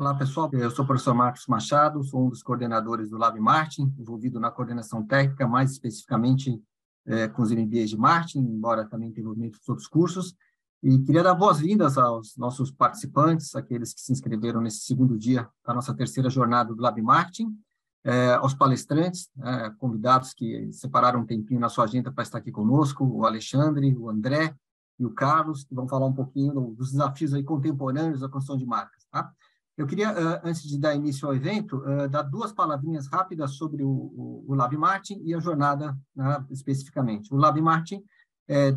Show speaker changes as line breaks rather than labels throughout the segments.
Olá, pessoal. Eu sou o professor Marcos Machado, sou um dos coordenadores do Lab Marketing, envolvido na coordenação técnica, mais especificamente com os MBAs de marketing, embora também tenha envolvimento com outros cursos. E queria dar boas-vindas aos nossos participantes, aqueles que se inscreveram nesse segundo dia da nossa terceira jornada do Lab Marketing, aos palestrantes, convidados que separaram um tempinho na sua agenda para estar aqui conosco, o Alexandre, o André e o Carlos, que vão falar um pouquinho dos desafios aí contemporâneos da construção de marcas, tá? Eu queria, antes de dar início ao evento, dar duas palavrinhas rápidas sobre o Lab Marketing e a jornada, especificamente. O Lab Marketing,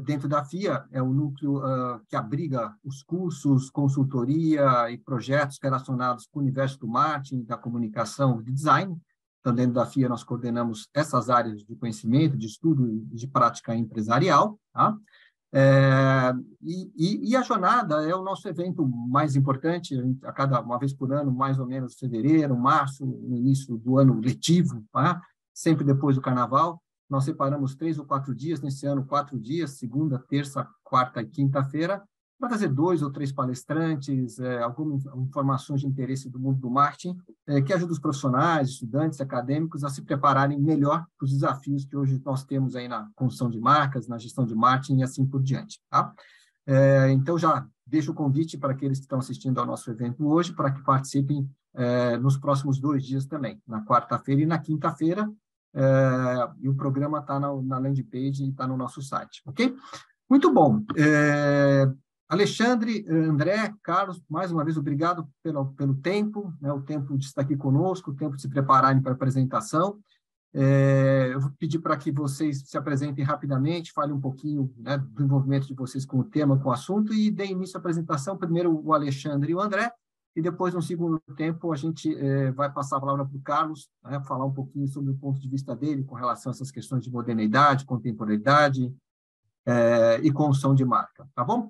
dentro da FIA, é o núcleo que abriga os cursos, consultoria e projetos relacionados com o universo do marketing, da comunicação e de design. Então, dentro da FIA, nós coordenamos essas áreas de conhecimento, de estudo e de prática empresarial, tá? E a jornada é o nosso evento mais importante, a cada uma vez por ano, mais ou menos fevereiro, março, no início do ano letivo, tá? Sempre depois do carnaval. Nós separamos 3 ou 4 dias, nesse ano 4 dias, segunda, terça, quarta e quinta-feira, para trazer 2 ou 3 palestrantes, algumas informações de interesse do mundo do marketing, que ajudam os profissionais, estudantes, acadêmicos a se prepararem melhor para os desafios que hoje nós temos aí na construção de marcas, na gestão de marketing e assim por diante. Tá? Então, já deixo o convite para aqueles que estão assistindo ao nosso evento hoje, para que participem nos próximos 2 dias também, na quarta-feira e na quinta-feira, e o programa está na landing page e está no nosso site, ok? Muito bom. Alexandre, André, Carlos, mais uma vez, obrigado pelo tempo, né, o tempo de estar aqui conosco, o tempo de se prepararem para a apresentação. Eu vou pedir para que vocês se apresentem rapidamente, falem um pouquinho, né, do envolvimento de vocês com o tema, com o assunto, e deem início à apresentação, primeiro o Alexandre e o André, e depois, no segundo tempo, a gente vai passar a palavra para o Carlos, né, falar um pouquinho sobre o ponto de vista dele com relação a essas questões de modernidade, contemporaneidade, e construção de marca, tá bom?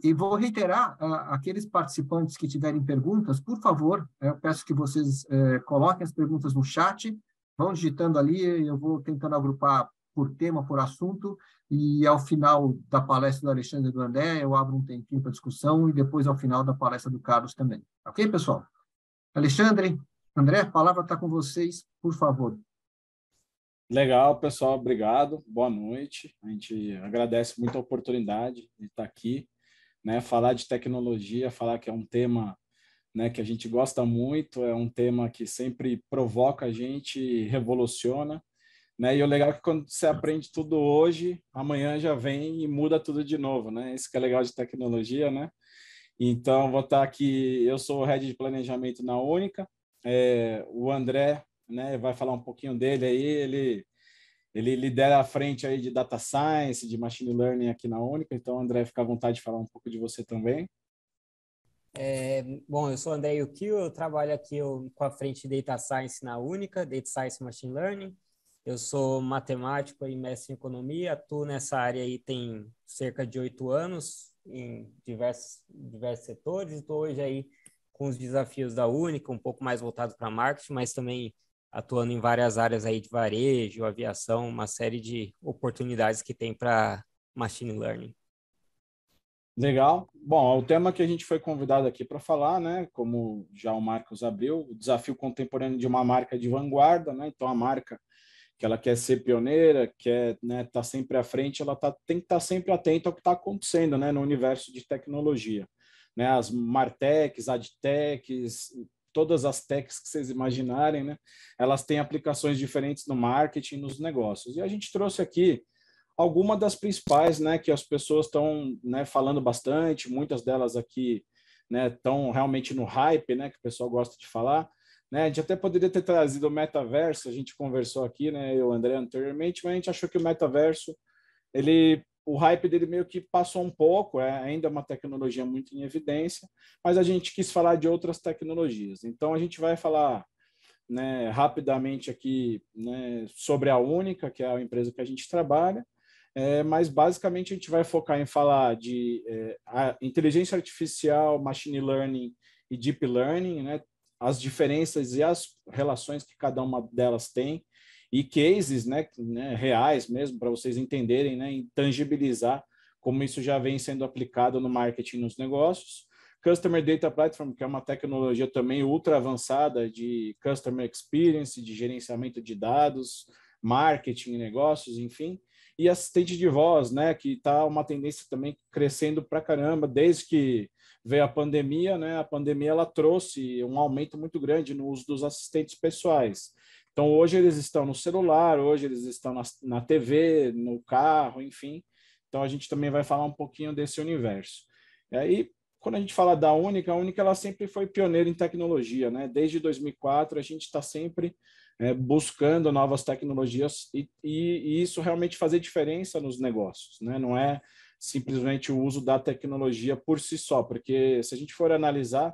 E vou reiterar, aqueles participantes que tiverem perguntas, por favor, eu peço que vocês coloquem as perguntas no chat, vão digitando ali, eu vou tentando agrupar por tema, por assunto, e ao final da palestra do Alexandre e do André, eu abro um tempinho para discussão, e depois ao final da palestra do Carlos também. Ok, pessoal? Alexandre, André, a palavra está com vocês, por favor.
Legal, pessoal, obrigado, boa noite. A gente agradece muito a oportunidade de estar aqui, né, falar de tecnologia, falar que é um tema, né, que a gente gosta muito, é um tema que sempre provoca a gente e revoluciona, né, e o legal é que quando você aprende tudo hoje, amanhã já vem e muda tudo de novo, né, isso que é legal de tecnologia, né. Então, vou estar aqui, eu sou o Head de Planejamento na Única, o André, né, vai falar um pouquinho dele aí, ele lidera a frente aí de Data Science, de Machine Learning aqui na Única, então, André, fica à vontade de falar um pouco de você também.
Bom, eu sou o André Yukio, eu trabalho aqui com a frente de Data Science na Única, Data Science e Machine Learning. Eu sou matemático e mestre em economia, atuo nessa área aí tem cerca de 8 anos, em diversos setores, estou hoje aí com os desafios da Única, um pouco mais voltado para marketing, mas também atuando em várias áreas aí de varejo, aviação, uma série de oportunidades que tem para Machine Learning.
Legal. Bom, o tema que a gente foi convidado aqui para falar, né, como já o Marcos abriu, o desafio contemporâneo de uma marca de vanguarda, né, então a marca que ela quer ser pioneira, quer, né, tá sempre à frente, ela tem que estar sempre atenta ao que está acontecendo, né, no universo de tecnologia, né, as martechs, adtechs, todas as techs que vocês imaginarem, né, elas têm aplicações diferentes no marketing, nos negócios. E a gente trouxe aqui algumas das principais, né, que as pessoas estão, né, falando bastante, muitas delas aqui, né, estão realmente no hype, né, que o pessoal gosta de falar. Né, a gente até poderia ter trazido o metaverso, a gente conversou aqui, né, eu e o André anteriormente, mas a gente achou que o metaverso, o hype dele meio que passou um pouco, ainda uma tecnologia muito em evidência, mas a gente quis falar de outras tecnologias. Então, a gente vai falar, né, rapidamente aqui, né, sobre a Única, que é a empresa que a gente trabalha, mas basicamente a gente vai focar em falar de a inteligência artificial, machine learning e deep learning, né, as diferenças e as relações que cada uma delas tem, e cases, né, reais mesmo, para vocês entenderem, né, e tangibilizar como isso já vem sendo aplicado no marketing e nos negócios. Customer Data Platform, que é uma tecnologia também ultra avançada de Customer Experience, de gerenciamento de dados, marketing, negócios, enfim. E assistente de voz, né, que está uma tendência também crescendo para caramba, desde que veio a pandemia, né? A pandemia ela trouxe um aumento muito grande no uso dos assistentes pessoais. Então, hoje eles estão no celular, hoje eles estão na TV, no carro, enfim. Então, a gente também vai falar um pouquinho desse universo. E aí, quando a gente fala da Única, a Única ela sempre foi pioneira em tecnologia, né? Desde 2004, a gente está sempre buscando novas tecnologias e isso realmente fazer diferença nos negócios, né? Não é simplesmente o uso da tecnologia por si só, porque se a gente for analisar,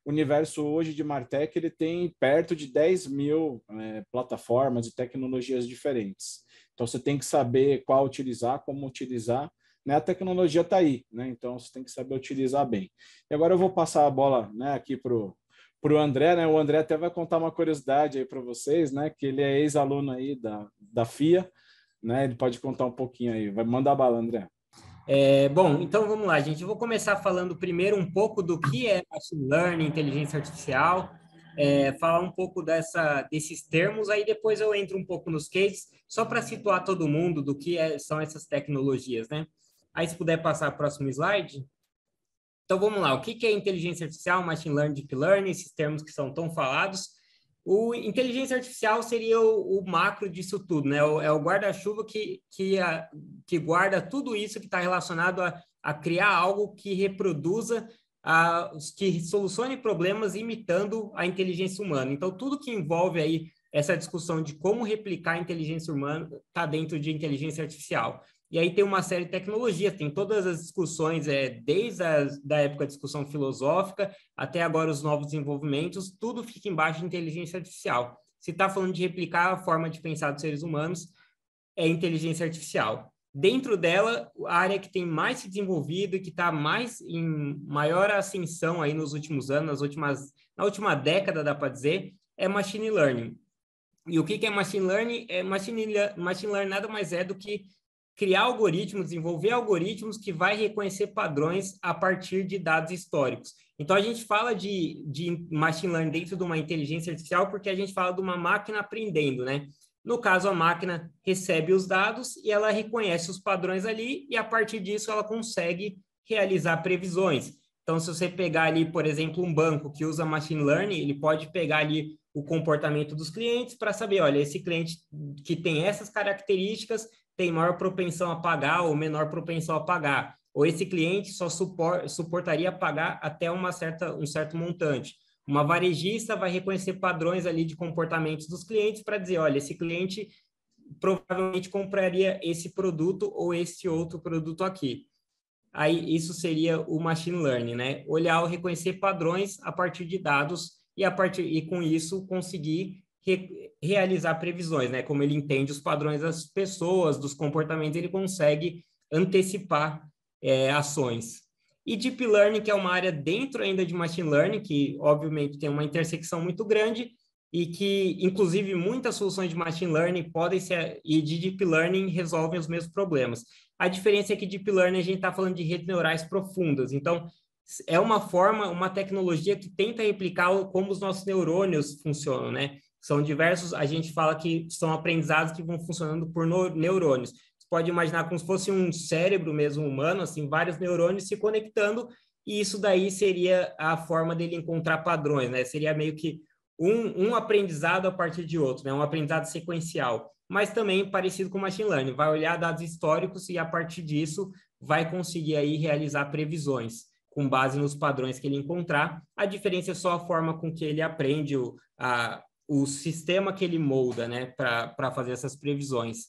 o universo hoje de Martech ele tem perto de 10 mil plataformas e tecnologias diferentes. Então, você tem que saber qual utilizar, como utilizar, né? A tecnologia está aí, né? Então, você tem que saber utilizar bem. E agora eu vou passar a bola, né, aqui para o André, né? O André até vai contar uma curiosidade aí para vocês, né? Que ele é ex-aluno aí da FIA, né? Ele pode contar um pouquinho aí. Vai mandar bala, André.
Bom, então vamos lá, gente. Eu vou começar falando primeiro um pouco do que é Machine Learning, inteligência artificial, falar um pouco desses termos, aí depois eu entro um pouco nos cases, só para situar todo mundo do que são essas tecnologias, né? Aí, se puder passar o próximo slide. Então, vamos lá. O que é inteligência artificial, machine learning, deep learning, esses termos que são tão falados? O inteligência artificial seria o macro disso tudo, né? É o guarda-chuva que guarda tudo isso que está relacionado a criar algo que reproduza, que solucione problemas imitando a inteligência humana. Então, tudo que envolve aí essa discussão de como replicar a inteligência humana está dentro de inteligência artificial. E aí tem uma série de tecnologias, tem todas as discussões, desde da época de discussão filosófica até agora os novos desenvolvimentos, tudo fica embaixo de inteligência artificial. Se está falando de replicar a forma de pensar dos seres humanos, é inteligência artificial. Dentro dela, a área que tem mais se desenvolvido e que está mais em maior ascensão aí nos últimos anos, na última década, dá para dizer, é machine learning. E o que é machine learning? Machine learning nada mais é do que criar algoritmos, desenvolver algoritmos que vai reconhecer padrões a partir de dados históricos. Então, a gente fala de machine learning dentro de uma inteligência artificial porque a gente fala de uma máquina aprendendo, né? No caso, a máquina recebe os dados e ela reconhece os padrões ali e, a partir disso, ela consegue realizar previsões. Então, se você pegar ali, por exemplo, um banco que usa machine learning, ele pode pegar ali o comportamento dos clientes para saber, olha, esse cliente que tem essas características tem maior propensão a pagar ou menor propensão a pagar. Ou esse cliente só suportaria pagar até um certo montante. Uma varejista vai reconhecer padrões ali de comportamentos dos clientes para dizer, olha, esse cliente provavelmente compraria esse produto ou esse outro produto aqui. Aí isso seria o machine learning, né? Olhar ou reconhecer padrões a partir de dados e com isso conseguir realizar previsões, né? Como ele entende os padrões das pessoas, dos comportamentos, ele consegue antecipar ações. E Deep Learning, que é uma área dentro ainda de Machine Learning, que obviamente tem uma intersecção muito grande e que, inclusive, muitas soluções de Machine Learning podem ser, e de Deep Learning resolvem os mesmos problemas. A diferença é que Deep Learning a gente está falando de redes neurais profundas, então é uma tecnologia que tenta replicar como os nossos neurônios funcionam, né? São diversos, a gente fala que são aprendizados que vão funcionando por neurônios. Você pode imaginar como se fosse um cérebro mesmo humano, assim, vários neurônios se conectando, e isso daí seria a forma dele encontrar padrões, né? Seria meio que um aprendizado a partir de outro, né? Um aprendizado sequencial, mas também parecido com Machine Learning. Vai olhar dados históricos e, a partir disso, vai conseguir aí realizar previsões com base nos padrões que ele encontrar. A diferença é só a forma com que ele aprende o sistema que ele molda, né, para fazer essas previsões.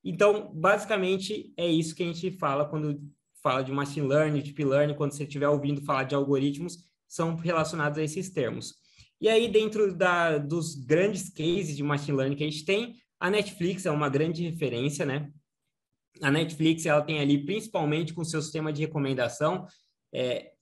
Então, basicamente, é isso que a gente fala quando fala de Machine Learning, Deep Learning, quando você estiver ouvindo falar de algoritmos, são relacionados a esses termos. E aí, dentro dos grandes cases de Machine Learning que a gente tem, a Netflix é uma grande referência, né? A Netflix, ela tem ali, principalmente com o seu sistema de recomendação,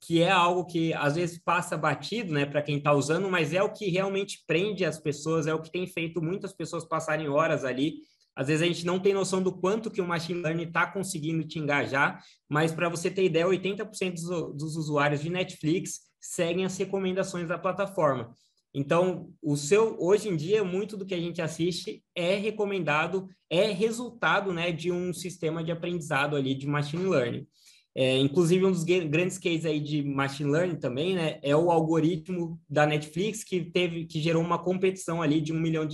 que é algo que às vezes passa batido, né, para quem está usando, mas é o que realmente prende as pessoas, é o que tem feito muitas pessoas passarem horas ali. Às vezes a gente não tem noção do quanto que o Machine Learning está conseguindo te engajar, mas para você ter ideia, 80% dos usuários de Netflix seguem as recomendações da plataforma. Então, hoje em dia, muito do que a gente assiste é recomendado, é resultado, né, de um sistema de aprendizado ali de machine learning. Inclusive, um dos grandes cases aí de machine learning também, né, é o algoritmo da Netflix que gerou uma competição ali de $1 milhão.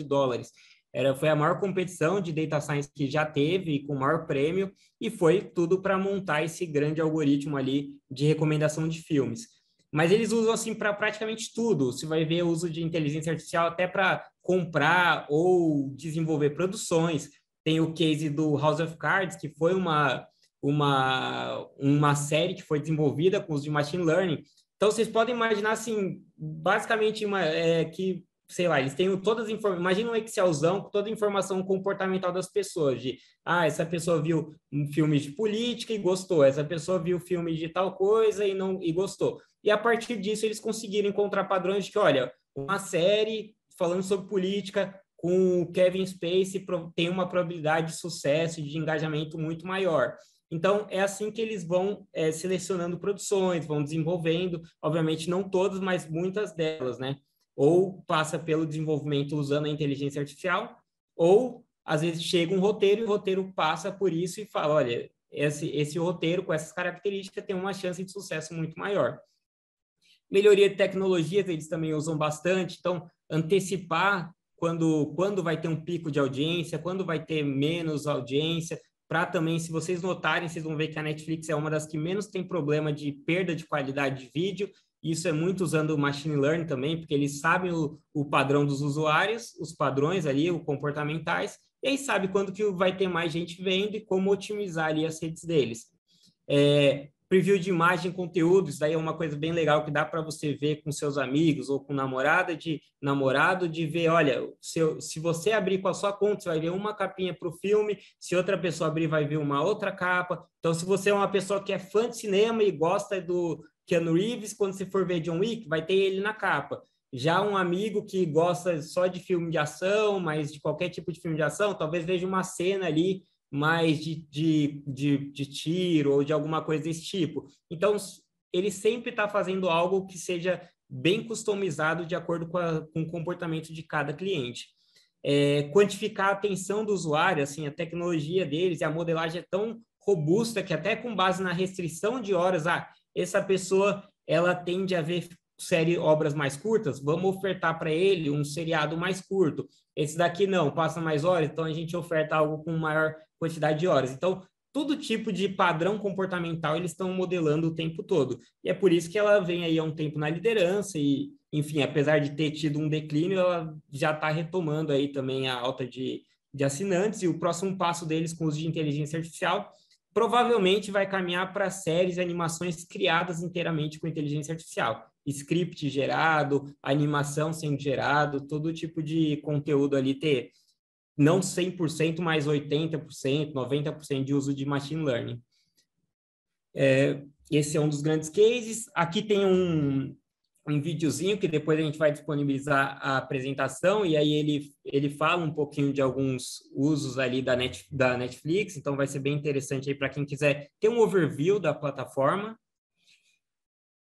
Foi a maior competição de data science que já teve, com o maior prêmio, e foi tudo para montar esse grande algoritmo ali de recomendação de filmes. Mas eles usam assim para praticamente tudo. Você vai ver o uso de inteligência artificial até para comprar ou desenvolver produções. Tem o case do House of Cards, que foi uma série que foi desenvolvida com uso de machine learning. Então, vocês podem imaginar, assim, basicamente, que, sei lá, eles têm todas as informações. Imagina um Excelzão com toda a informação comportamental das pessoas, essa pessoa viu um filme de política e gostou, essa pessoa viu filme de tal coisa e gostou. E a partir disso, eles conseguiram encontrar padrões de que, olha, uma série falando sobre política com o Kevin Spacey tem uma probabilidade de sucesso e de engajamento muito maior. Então, é assim que eles vão selecionando produções, vão desenvolvendo, obviamente não todas, mas muitas delas, né? Ou passa pelo desenvolvimento usando a inteligência artificial, ou às vezes chega um roteiro e o roteiro passa por isso e fala, olha, esse roteiro com essas características tem uma chance de sucesso muito maior. Melhoria de tecnologias, eles também usam bastante, então antecipar quando vai ter um pico de audiência, quando vai ter menos audiência, para também, se vocês notarem, vocês vão ver que a Netflix é uma das que menos tem problema de perda de qualidade de vídeo. Isso é muito usando o machine learning também, porque eles sabem o padrão dos usuários, os padrões ali, os comportamentais, e aí sabe quando que vai ter mais gente vendo e como otimizar ali as redes deles. Preview de imagem e conteúdo, isso daí é uma coisa bem legal que dá para você ver com seus amigos ou com namorado, de ver, olha, se você abrir com a sua conta, você vai ver uma capinha para o filme, se outra pessoa abrir, vai ver uma outra capa. Então, se você é uma pessoa que é fã de cinema e gosta do Keanu Reeves, quando você for ver John Wick, vai ter ele na capa. Já um amigo que gosta só de filme de ação, mas de qualquer tipo de filme de ação, talvez veja uma cena ali mais de tiro ou de alguma coisa desse tipo. Então, ele sempre está fazendo algo que seja bem customizado de acordo com o comportamento de cada cliente. Quantificar a atenção do usuário, assim, a tecnologia deles e a modelagem é tão robusta que até com base na restrição de horas, essa pessoa ela tende a ver obras mais curtas, vamos ofertar para ele um seriado mais curto. Esse daqui não, passa mais horas, então a gente oferta algo com maior quantidade de horas. Então, todo tipo de padrão comportamental eles estão modelando o tempo todo. E é por isso que ela vem aí há um tempo na liderança e, enfim, apesar de ter tido um declínio, ela já está retomando aí também a alta de assinantes e o próximo passo deles com o uso de inteligência artificial provavelmente vai caminhar para séries e animações criadas inteiramente com inteligência artificial. Script gerado, animação sendo gerado, todo tipo de conteúdo ali ter não 100%, mas 80%, 90% de uso de machine learning. Esse é um dos grandes cases. Aqui tem um videozinho que depois a gente vai disponibilizar a apresentação e aí ele fala um pouquinho de alguns usos ali da Netflix, então vai ser bem interessante aí para quem quiser ter um overview da plataforma.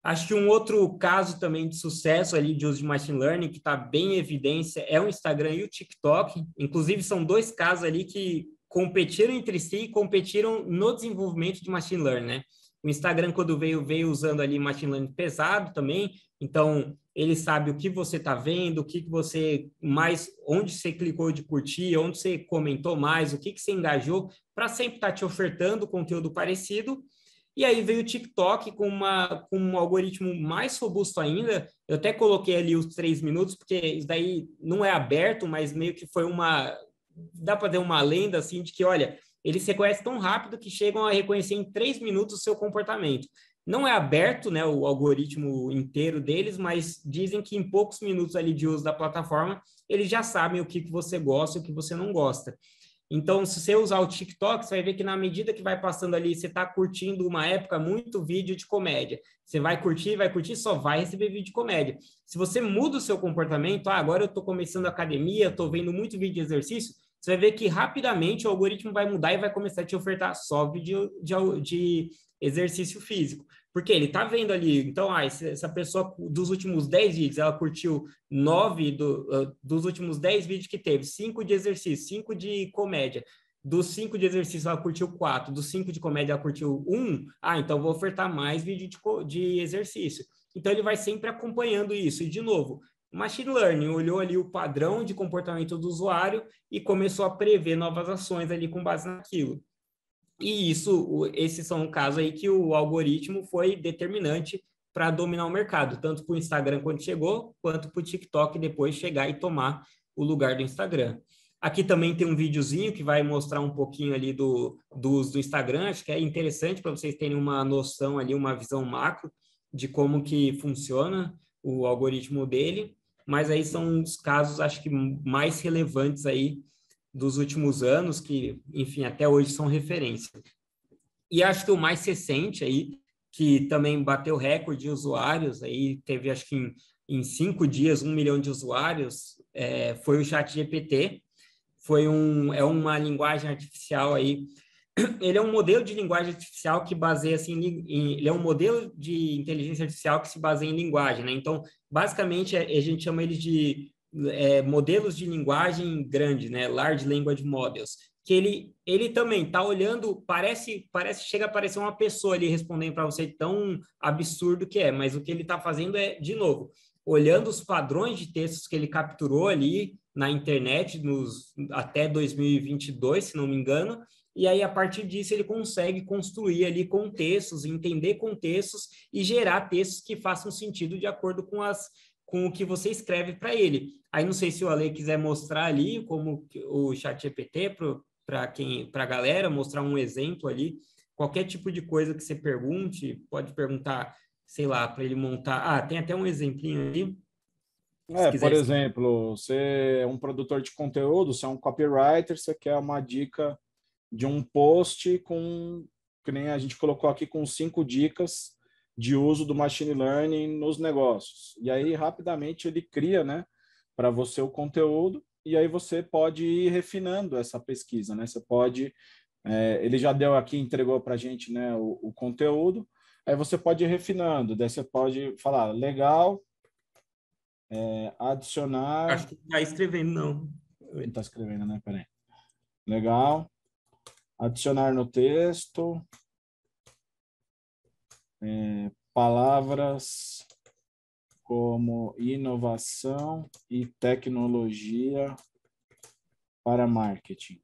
Acho que um outro caso também de sucesso ali de uso de machine learning que está bem em evidência é o Instagram e o TikTok. Inclusive, são dois casos ali que competiram entre si e competiram no desenvolvimento de machine learning, né? O Instagram, quando veio usando ali machine learning pesado também, então ele sabe o que você está vendo, o que você mais, onde você clicou de curtir, onde você comentou mais, o que você engajou, para sempre estar te ofertando conteúdo parecido. E aí veio o TikTok com um algoritmo mais robusto ainda. Eu até coloquei ali os 3 minutos, porque isso daí não é aberto, mas meio que foi dá para ter uma lenda assim de que, olha, eles reconhecem tão rápido que chegam a reconhecer em 3 minutos o seu comportamento. Não é aberto, né, o algoritmo inteiro deles, mas dizem que em poucos minutos ali de uso da plataforma, eles já sabem o que você gosta e o que você não gosta. Então, se você usar o TikTok, você vai ver que na medida que vai passando ali, você está curtindo uma época muito vídeo de comédia. Você vai curtir, só vai receber vídeo de comédia. Se você muda o seu comportamento, agora eu estou começando a academia, estou vendo muito vídeo de exercício, você vai ver que rapidamente o algoritmo vai mudar e vai começar a te ofertar só vídeo de exercício físico. Porque ele tá vendo ali, então, essa pessoa dos últimos 10 vídeos, ela curtiu 9 dos últimos 10 vídeos que teve, 5 de exercício, 5 de comédia. Dos 5 de exercício, ela curtiu 4. Dos 5 de comédia, ela curtiu 1. Então vou ofertar mais vídeo de exercício. Então, ele vai sempre acompanhando isso. E, de novo, o Machine Learning olhou ali o padrão de comportamento do usuário e começou a prever novas ações ali com base naquilo. E esses são casos aí que o algoritmo foi determinante para dominar o mercado, tanto para o Instagram quando chegou, quanto para o TikTok depois chegar e tomar o lugar do Instagram. Aqui também tem um videozinho que vai mostrar um pouquinho ali do uso do Instagram, acho que é interessante para vocês terem uma noção ali, uma visão macro de como que funciona o algoritmo dele, mas aí são os casos, acho que mais relevantes aí dos últimos anos, que, enfim, até hoje são referência. E acho que o mais recente aí, que também bateu recorde de usuários, aí teve, acho que em 5 dias, 1 milhão de usuários, foi o ChatGPT. É uma linguagem artificial aí. Ele é um modelo de linguagem artificial que baseia assim, ele é um modelo de inteligência artificial que se baseia em linguagem, né? Então, basicamente, a gente chama ele de modelos de linguagem grande, né? Large Language Models, que ele também está olhando, chega a parecer uma pessoa ali respondendo para você, tão absurdo que é, mas o que ele está fazendo é, de novo, olhando os padrões de textos que ele capturou ali na internet até 2022, se não me engano, e aí, a partir disso, ele consegue construir ali contextos, entender contextos e gerar textos que façam sentido de acordo com o que você escreve para ele. Aí, não sei se o Ale quiser mostrar ali como o ChatGPT para a galera, mostrar um exemplo ali. Qualquer tipo de coisa que você pergunte, pode perguntar, sei lá, para ele montar. Tem até um exemplinho ali.
Por exemplo, você é um produtor de conteúdo, você é um copywriter, você quer uma dica de um post que nem a gente colocou aqui, com 5 dicas de uso do machine learning nos negócios. E aí, rapidamente, ele cria, né, para você o conteúdo, e aí você pode ir refinando essa pesquisa, né? Você pode... ele já deu aqui, entregou para a gente, né, o conteúdo, aí você pode ir refinando, daí você pode falar, legal, adicionar...
Acho que não está escrevendo, não.
Não está escrevendo, né? Peraí. Legal. Adicionar no texto palavras como inovação e tecnologia para marketing.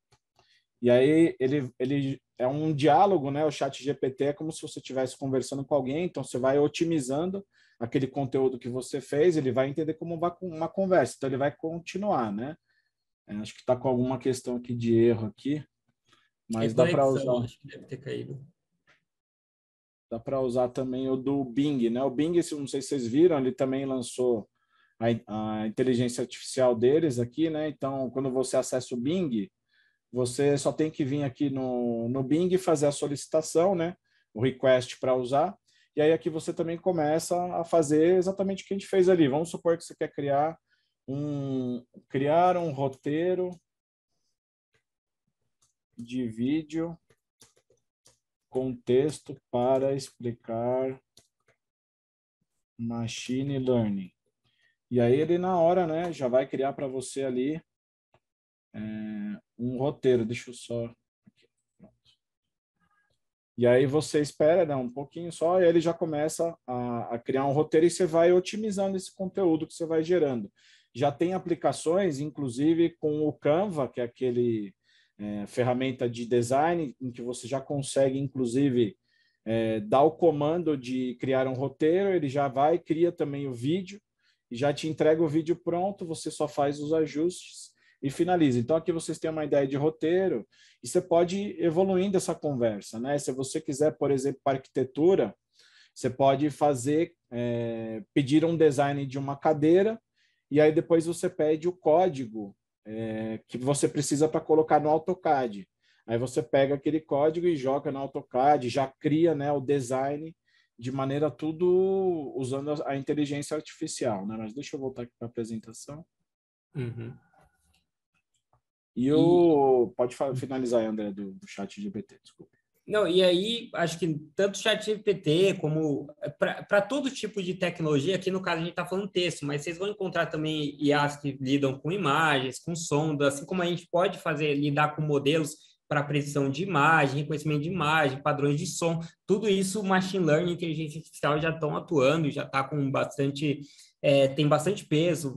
E aí ele é um diálogo, né? O ChatGPT é como se você estivesse conversando com alguém, então você vai otimizando aquele conteúdo que você fez, ele vai entender como uma conversa, então ele vai continuar, né? Acho que está com alguma questão aqui de erro aqui, mas dá para usar.
Acho que deve ter caído.
Dá para usar também o do Bing, né? O Bing, não sei se vocês viram, ele também lançou a inteligência artificial deles aqui, né? Então, quando você acessa o Bing, você só tem que vir aqui no Bing e fazer a solicitação, né? O request para usar. E aí aqui você também começa a fazer exatamente o que a gente fez ali. Vamos supor que você quer criar um roteiro de vídeo com texto para explicar machine learning. E aí ele na hora, né, já vai criar para você ali um roteiro. Deixa eu só... Aqui, pronto. E aí você espera, né, um pouquinho só, e ele já começa a criar um roteiro e você vai otimizando esse conteúdo que você vai gerando. Já tem aplicações, inclusive com o Canva, que é aquele ferramenta de design, em que você já consegue, inclusive, dar o comando de criar um roteiro, ele já vai, cria também o vídeo, e já te entrega o vídeo pronto, você só faz os ajustes e finaliza. Então, aqui vocês têm uma ideia de roteiro, e você pode ir evoluindo essa conversa, né? Se você quiser, por exemplo, para arquitetura, você pode pedir um design de uma cadeira, e aí depois você pede o código que você precisa para colocar no AutoCAD. Aí você pega aquele código e joga no AutoCAD, já cria, né, o design de maneira tudo usando a inteligência artificial, né? Mas deixa eu voltar aqui para a apresentação.
Uhum.
Pode finalizar aí, André, do ChatGPT, desculpa.
Não, e aí, acho que tanto o ChatGPT como para todo tipo de tecnologia, aqui no caso a gente está falando texto, mas vocês vão encontrar também IAs que lidam com imagens, com som, assim como a gente pode lidar com modelos para precisão de imagem, reconhecimento de imagem, padrões de som, tudo isso, machine learning, inteligência artificial já estão atuando, já está com bastante, tem bastante peso,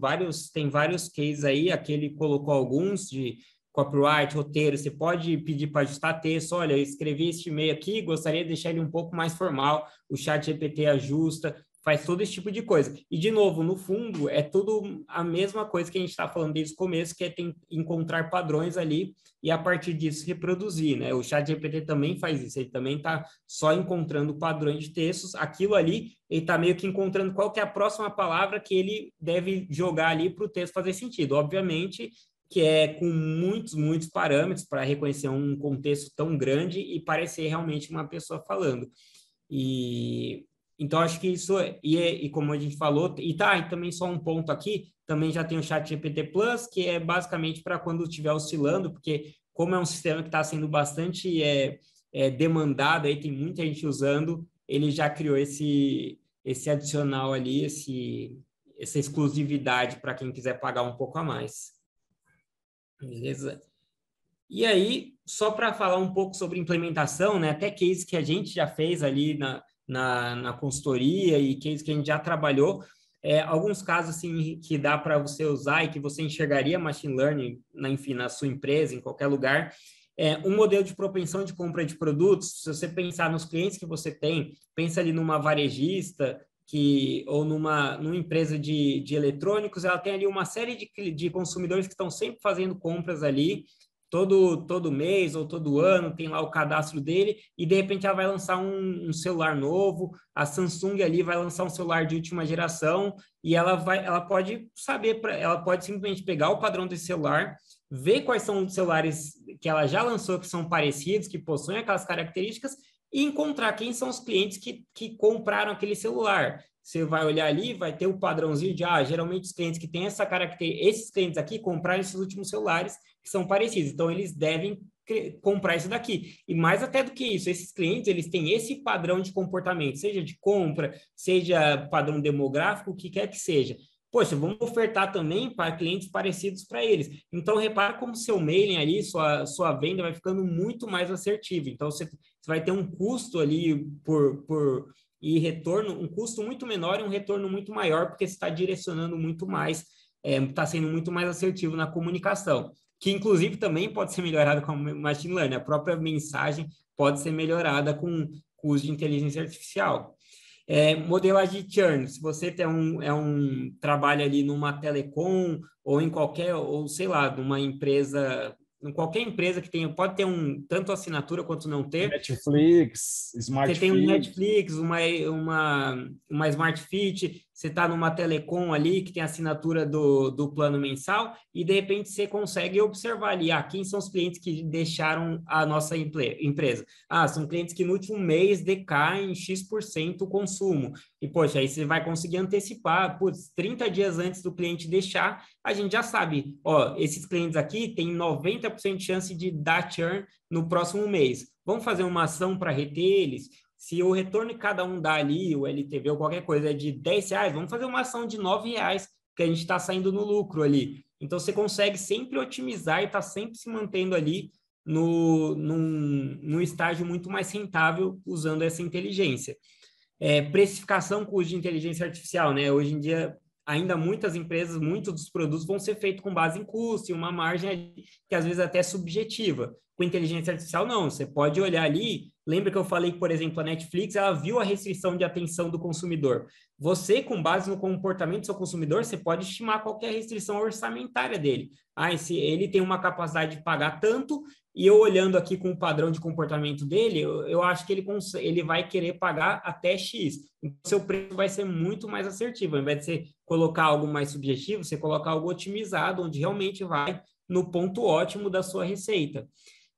tem vários cases aí, aqui ele colocou alguns de copyright, roteiro, você pode pedir para ajustar texto, olha, eu escrevi este e-mail aqui, gostaria de deixar ele um pouco mais formal, o ChatGPT ajusta, faz todo esse tipo de coisa. E, de novo, no fundo, é tudo a mesma coisa que a gente está falando desde o começo, que é encontrar padrões ali e, a partir disso, reproduzir, né? O ChatGPT também faz isso, ele também está só encontrando padrões de textos, aquilo ali, ele está meio que encontrando qual que é a próxima palavra que ele deve jogar ali para o texto fazer sentido. Obviamente, que é com muitos parâmetros para reconhecer um contexto tão grande e parecer realmente uma pessoa falando. E então acho que isso e como a gente falou, e também só um ponto aqui, também já tem o ChatGPT Plus, que é basicamente para quando estiver oscilando, porque como é um sistema que está sendo bastante demandado, aí tem muita gente usando, ele já criou esse adicional ali, essa exclusividade para quem quiser pagar um pouco a mais. Beleza? E aí, só para falar um pouco sobre implementação, né? Até case que a gente já fez ali na consultoria e case que a gente já trabalhou, alguns casos assim que dá para você usar e que você enxergaria machine learning, enfim, na sua empresa, em qualquer lugar. Um modelo de propensão de compra de produtos, se você pensar nos clientes que você tem, pensa ali numa varejista, ou numa empresa de eletrônicos, ela tem ali uma série de consumidores que estão sempre fazendo compras ali, todo mês ou todo ano, tem lá o cadastro dele, e de repente ela vai lançar um celular novo, a Samsung ali vai lançar um celular de última geração, e ela pode ela pode simplesmente pegar o padrão desse celular, ver quais são os celulares que ela já lançou que são parecidos, que possuem aquelas características, e encontrar quem são os clientes que compraram aquele celular. Você vai olhar ali, vai ter o padrãozinho de, geralmente os clientes que têm essa característica, esses clientes aqui compraram esses últimos celulares que são parecidos, então eles devem comprar isso daqui. E mais até do que isso, esses clientes, eles têm esse padrão de comportamento, seja de compra, seja padrão demográfico, o que quer que seja. Poxa, vamos ofertar também para clientes parecidos para eles. Então, repara como seu mailing ali, sua venda vai ficando muito mais assertiva. Então, você vai ter um custo ali e retorno, um custo muito menor e um retorno muito maior, porque você está direcionando muito mais, está sendo muito mais assertivo na comunicação, que inclusive também pode ser melhorada com machine learning. A própria mensagem pode ser melhorada com o uso de inteligência artificial. Modelagem de churn, se você tem um trabalho ali numa telecom ou em ou sei lá, numa empresa, em qualquer empresa que tenha, pode ter tanto assinatura quanto não ter.
Netflix, Smart
Fit. Você tem um Netflix, uma Smart Fit, você está numa telecom ali que tem a assinatura do plano mensal e, de repente, você consegue observar ali, quem são os clientes que deixaram a nossa empresa. São clientes que no último mês decaem X% o consumo. E, poxa, aí você vai conseguir antecipar, 30 dias antes do cliente deixar, a gente já sabe, esses clientes aqui têm 90% de chance de dar churn no próximo mês. Vamos fazer uma ação para reter eles? Se o retorno que cada um dá ali, o LTV ou qualquer coisa é de R$10, vamos fazer uma ação de R$9, que a gente está saindo no lucro ali. Então, você consegue sempre otimizar e está sempre se mantendo ali num estágio muito mais rentável usando essa inteligência. Precificação com uso de inteligência artificial, né? Hoje em dia, ainda muitas empresas, muitos dos produtos vão ser feitos com base em custo e uma margem que às vezes até é subjetiva. Com inteligência artificial, não. Você pode olhar ali, lembra que eu falei que, por exemplo, a Netflix, ela viu a restrição de atenção do consumidor. Você, com base no comportamento do seu consumidor, você pode estimar qualquer restrição orçamentária dele. Ele tem uma capacidade de pagar tanto, e eu olhando aqui com o padrão de comportamento dele, eu acho que ele vai querer pagar até X. Então, seu preço vai ser muito mais assertivo. Ao invés de você colocar algo mais subjetivo, você coloca algo otimizado, onde realmente vai no ponto ótimo da sua receita.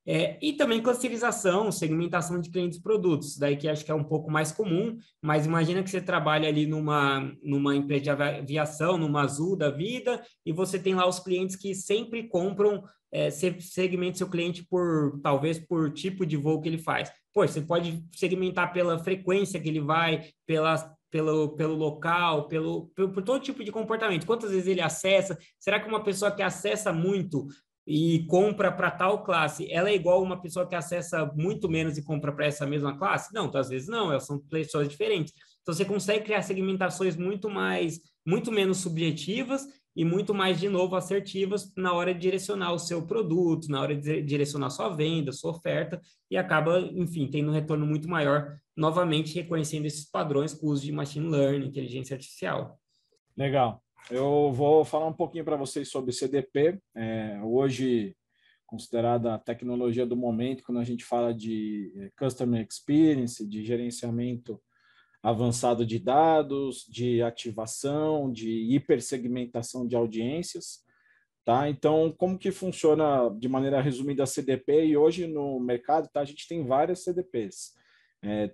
E também clusterização, segmentação de clientes e produtos, daí que acho que é um pouco mais comum, mas imagina que você trabalha ali numa empresa de aviação, numa Azul da vida, e você tem lá os clientes que sempre compram, você segmenta seu cliente talvez por tipo de voo que ele faz. Pô, você pode segmentar pela frequência que ele vai, pelo local, por todo tipo de comportamento. Quantas vezes ele acessa? Será que uma pessoa que acessa muito e compra para tal classe, ela é igual uma pessoa que acessa muito menos e compra para essa mesma classe? Não, às vezes não, elas são pessoas diferentes. Então você consegue criar segmentações muito menos subjetivas e muito mais, de novo, assertivas na hora de direcionar o seu produto, na hora de direcionar a sua venda, sua oferta, e acaba, enfim, tendo um retorno muito maior, novamente reconhecendo esses padrões com o uso de machine learning, inteligência artificial.
Legal. Eu vou falar um pouquinho para vocês sobre CDP. Hoje, considerada a tecnologia do momento, quando a gente fala de Customer Experience, de gerenciamento avançado de dados, de ativação, de hipersegmentação de audiências. Tá? Então, como que funciona de maneira resumida a CDP? E hoje no mercado, tá, a gente tem várias CDPs.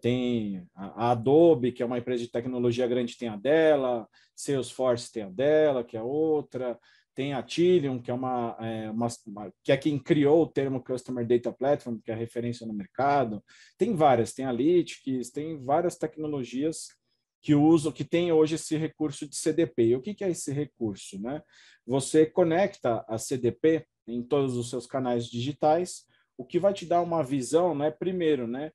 Tem a Adobe, que é uma empresa de tecnologia grande, tem a dela, Salesforce tem a dela, que é outra, tem a Tilium, que que é quem criou o termo Customer Data Platform, que é a referência no mercado. Tem várias, tem a Lytics, tem várias tecnologias que tem hoje esse recurso de CDP. E o que é esse recurso? Né? Você conecta a CDP em todos os seus canais digitais, o que vai te dar uma visão, né? Primeiro, né?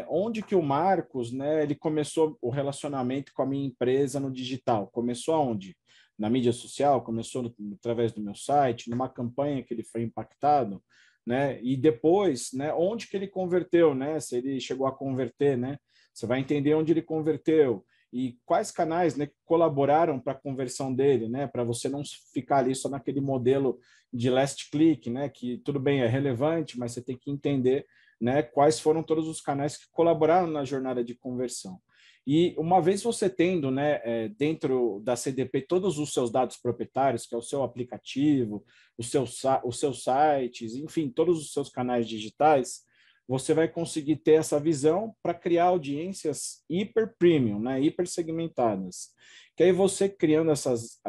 Onde que o Marcos, né? Ele começou o relacionamento com a minha empresa no digital? Começou aonde? Na mídia social? Começou através do meu site? Numa campanha que ele foi impactado? Né? E depois, né? Onde que ele converteu? Né? Se ele chegou a converter, né? Você vai entender onde ele converteu e quais canais, né, colaboraram para a conversão dele, né, para você não ficar ali só naquele modelo de last click, né, que tudo bem, é relevante, mas você tem que entender, né, quais foram todos os canais que colaboraram na jornada de conversão. E uma vez você tendo, né, dentro da CDP todos os seus dados proprietários, que é o seu aplicativo, os seus sites, enfim, todos os seus canais digitais, você vai conseguir ter essa visão para criar audiências hiper premium, né, hiper segmentadas. Que aí você criando essas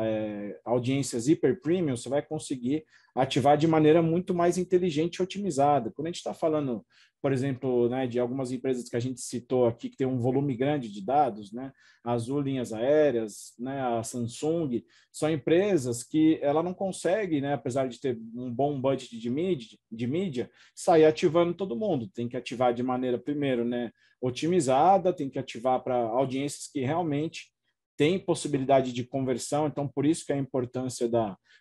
audiências hiper premium, você vai conseguir ativar de maneira muito mais inteligente e otimizada. Quando a gente está falando, por exemplo, né, de algumas empresas que a gente citou aqui, que tem um volume grande de dados, né, a Azul Linhas Aéreas, né, a Samsung, são empresas que ela não consegue, né, apesar de ter um bom budget de mídia, sair ativando todo mundo. Tem que ativar de maneira, primeiro, né, otimizada, tem que ativar para audiências que realmente têm possibilidade de conversão. Então, por isso que a importância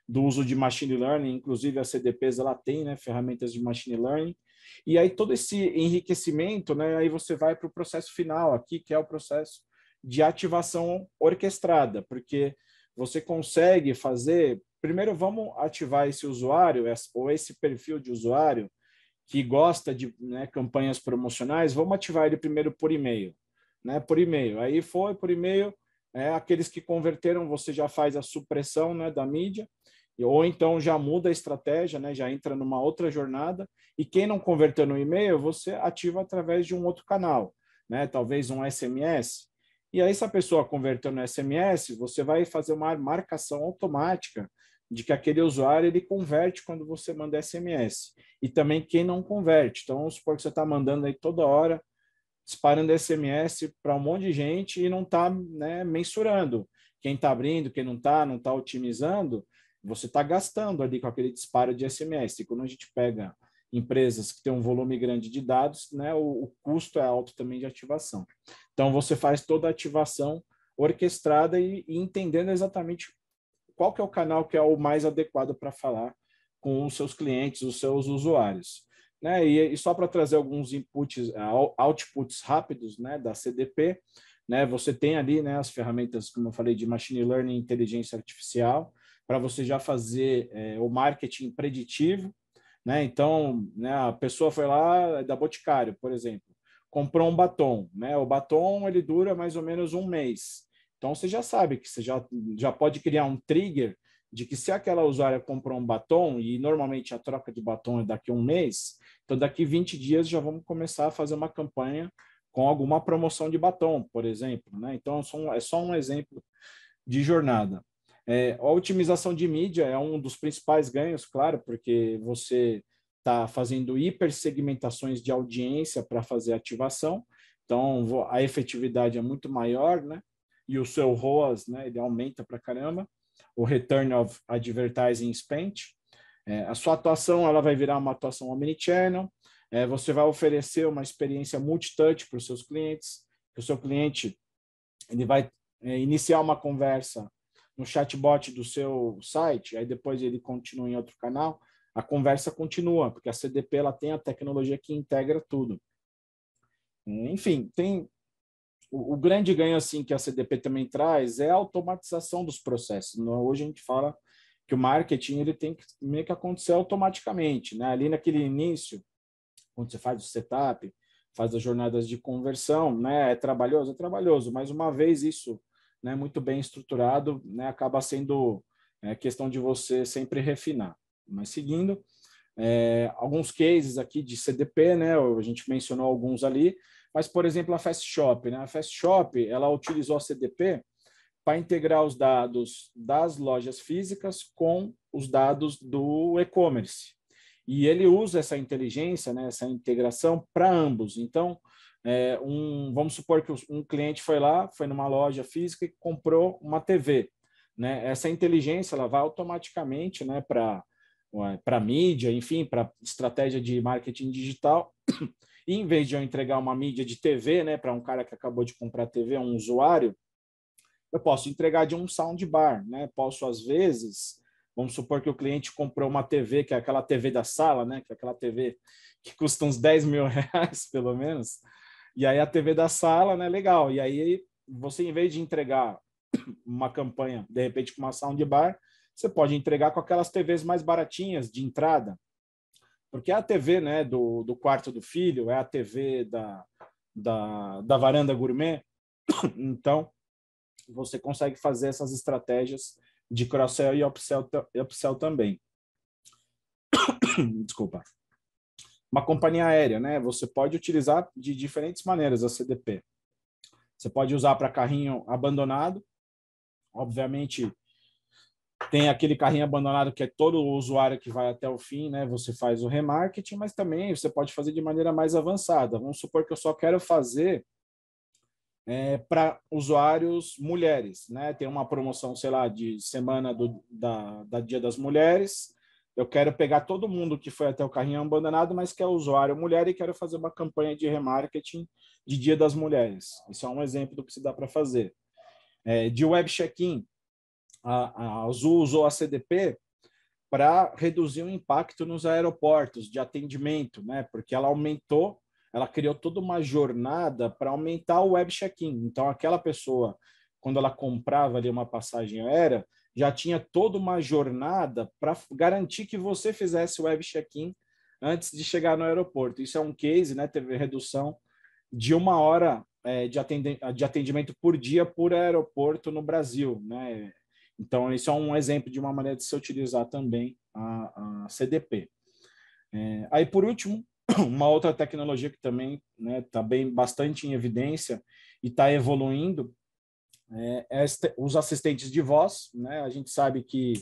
do uso de machine learning, inclusive a CDPs, ela tem, né, ferramentas de machine learning. E aí todo esse enriquecimento, né, aí você vai para o processo final aqui, que é o processo de ativação orquestrada, porque você consegue fazer... Primeiro, vamos ativar esse usuário, ou esse perfil de usuário que gosta de, né, campanhas promocionais, vamos ativar ele primeiro por e-mail. Né, por e-mail. Aí foi por e-mail, aqueles que converteram, você já faz a supressão, né, da mídia, ou então já muda a estratégia, né, já entra numa outra jornada, e quem não converteu no e-mail, você ativa através de um outro canal, né, talvez um SMS. E aí, se a pessoa converteu no SMS, você vai fazer uma marcação automática de que aquele usuário ele converte quando você manda SMS. E também quem não converte. Então, vamos supor que você está mandando aí toda hora, disparando SMS para um monte de gente e não está, né, mensurando quem está abrindo, quem não está otimizando, você está gastando ali com aquele disparo de SMS. E quando a gente pega empresas que têm um volume grande de dados, né, o custo é alto também de ativação. Então, você faz toda a ativação orquestrada e entendendo exatamente qual que é o canal que é o mais adequado para falar com os seus clientes, os seus usuários. Né? E só para trazer alguns outputs rápidos, né, da CDP, né, você tem ali, né, as ferramentas, como eu falei, de machine learning e inteligência artificial, para você já fazer o marketing preditivo. Né? Então, né, a pessoa foi lá, da Boticário, por exemplo, comprou um batom. Né? O batom ele dura mais ou menos um mês. Então, você já sabe que você já pode criar um trigger de que se aquela usuária comprou um batom, e normalmente a troca de batom é daqui a um mês, então daqui 20 dias já vamos começar a fazer uma campanha com alguma promoção de batom, por exemplo, né? Então, é só um exemplo de jornada. A otimização de mídia é um dos principais ganhos, claro, porque você está fazendo hipersegmentações de audiência para fazer ativação, então a efetividade é muito maior, né? E o seu ROAS, né, ele aumenta para caramba, o Return of Advertising Spend. A sua atuação ela vai virar uma atuação omnichannel, você vai oferecer uma experiência multitouch para os seus clientes, o seu cliente ele vai iniciar uma conversa no chatbot do seu site, aí depois ele continua em outro canal, a conversa continua, porque a CDP ela tem a tecnologia que integra tudo. Enfim, tem o grande ganho assim que a CDP também traz é a automatização dos processos. Hoje a gente fala que o marketing ele tem que meio que acontecer automaticamente, né? Ali naquele início, quando você faz o setup, faz as jornadas de conversão, né? É trabalhoso, mas uma vez isso, né, muito bem estruturado, né, acaba sendo questão de você sempre refinar. Mas seguindo, alguns cases aqui de CDP, né? A gente mencionou alguns ali, mas, por exemplo, a Fast Shop, né? A Fast Shop, ela utilizou a CDP para integrar os dados das lojas físicas com os dados do e-commerce. E ele usa essa inteligência, né, essa integração para ambos. Então, vamos supor que um cliente foi lá, foi numa loja física e comprou uma TV. Né? Essa inteligência ela vai automaticamente, né, para mídia, enfim, para estratégia de marketing digital. E em vez de eu entregar uma mídia de TV, né, para um cara que acabou de comprar TV, um usuário, eu posso entregar de um soundbar, né? Posso, às vezes, vamos supor que o cliente comprou uma TV, que é aquela TV da sala, né? Que é aquela TV que custa uns 10 mil reais, pelo menos. E aí a TV da sala, né? Legal. E aí você, em vez de entregar uma campanha, de repente, com uma soundbar, você pode entregar com aquelas TVs mais baratinhas de entrada. Porque a TV, né, do quarto do filho, é a TV da varanda gourmet. Então, você consegue fazer essas estratégias de cross-sell e upsell também. Desculpa. Uma companhia aérea, né? Você pode utilizar de diferentes maneiras a CDP. Você pode usar para carrinho abandonado. Obviamente, tem aquele carrinho abandonado que é todo o usuário que vai até o fim, né? Você faz o remarketing, mas também você pode fazer de maneira mais avançada. Vamos supor que eu só quero fazer para usuários mulheres, né? Tem uma promoção, sei lá, de semana da Dia das Mulheres. Eu quero pegar todo mundo que foi até o carrinho abandonado, mas que é usuário mulher e quero fazer uma campanha de remarketing de Dia das Mulheres. Isso é um exemplo do que se dá para fazer. De web check-in, a Azul usou a CDP para reduzir o impacto nos aeroportos de atendimento, né? Porque ela criou toda uma jornada para aumentar o web check-in. Então, aquela pessoa, quando ela comprava ali uma passagem aérea, já tinha toda uma jornada para garantir que você fizesse o web check-in antes de chegar no aeroporto. Isso é um case, né? Teve redução de 1 hora de atendimento por dia por aeroporto no Brasil, né? Então, isso é um exemplo de uma maneira de se utilizar também a CDP. Aí, por último, uma outra tecnologia que também está bastante em evidência e está evoluindo os assistentes de voz. Né? A gente sabe que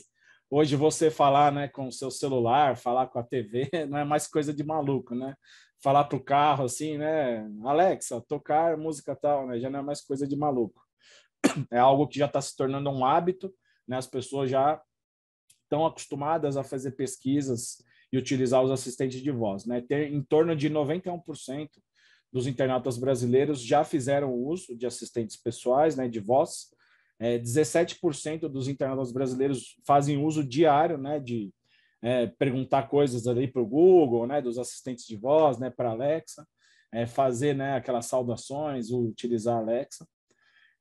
hoje você falar, né, com o seu celular, falar com a TV, não é mais coisa de maluco, né? Falar para o carro assim, né? Alexa, tocar música tal, né? Já não é mais coisa de maluco. É algo que já está se tornando um hábito, né? As pessoas já estão acostumadas a fazer pesquisas e utilizar os assistentes de voz, né? Em torno de 91% dos internautas brasileiros já fizeram uso de assistentes pessoais, né, de voz. 17% dos internautas brasileiros fazem uso diário, né, de perguntar coisas ali para o Google, né, dos assistentes de voz, né, para Alexa, fazer, né, aquelas saudações, utilizar a Alexa.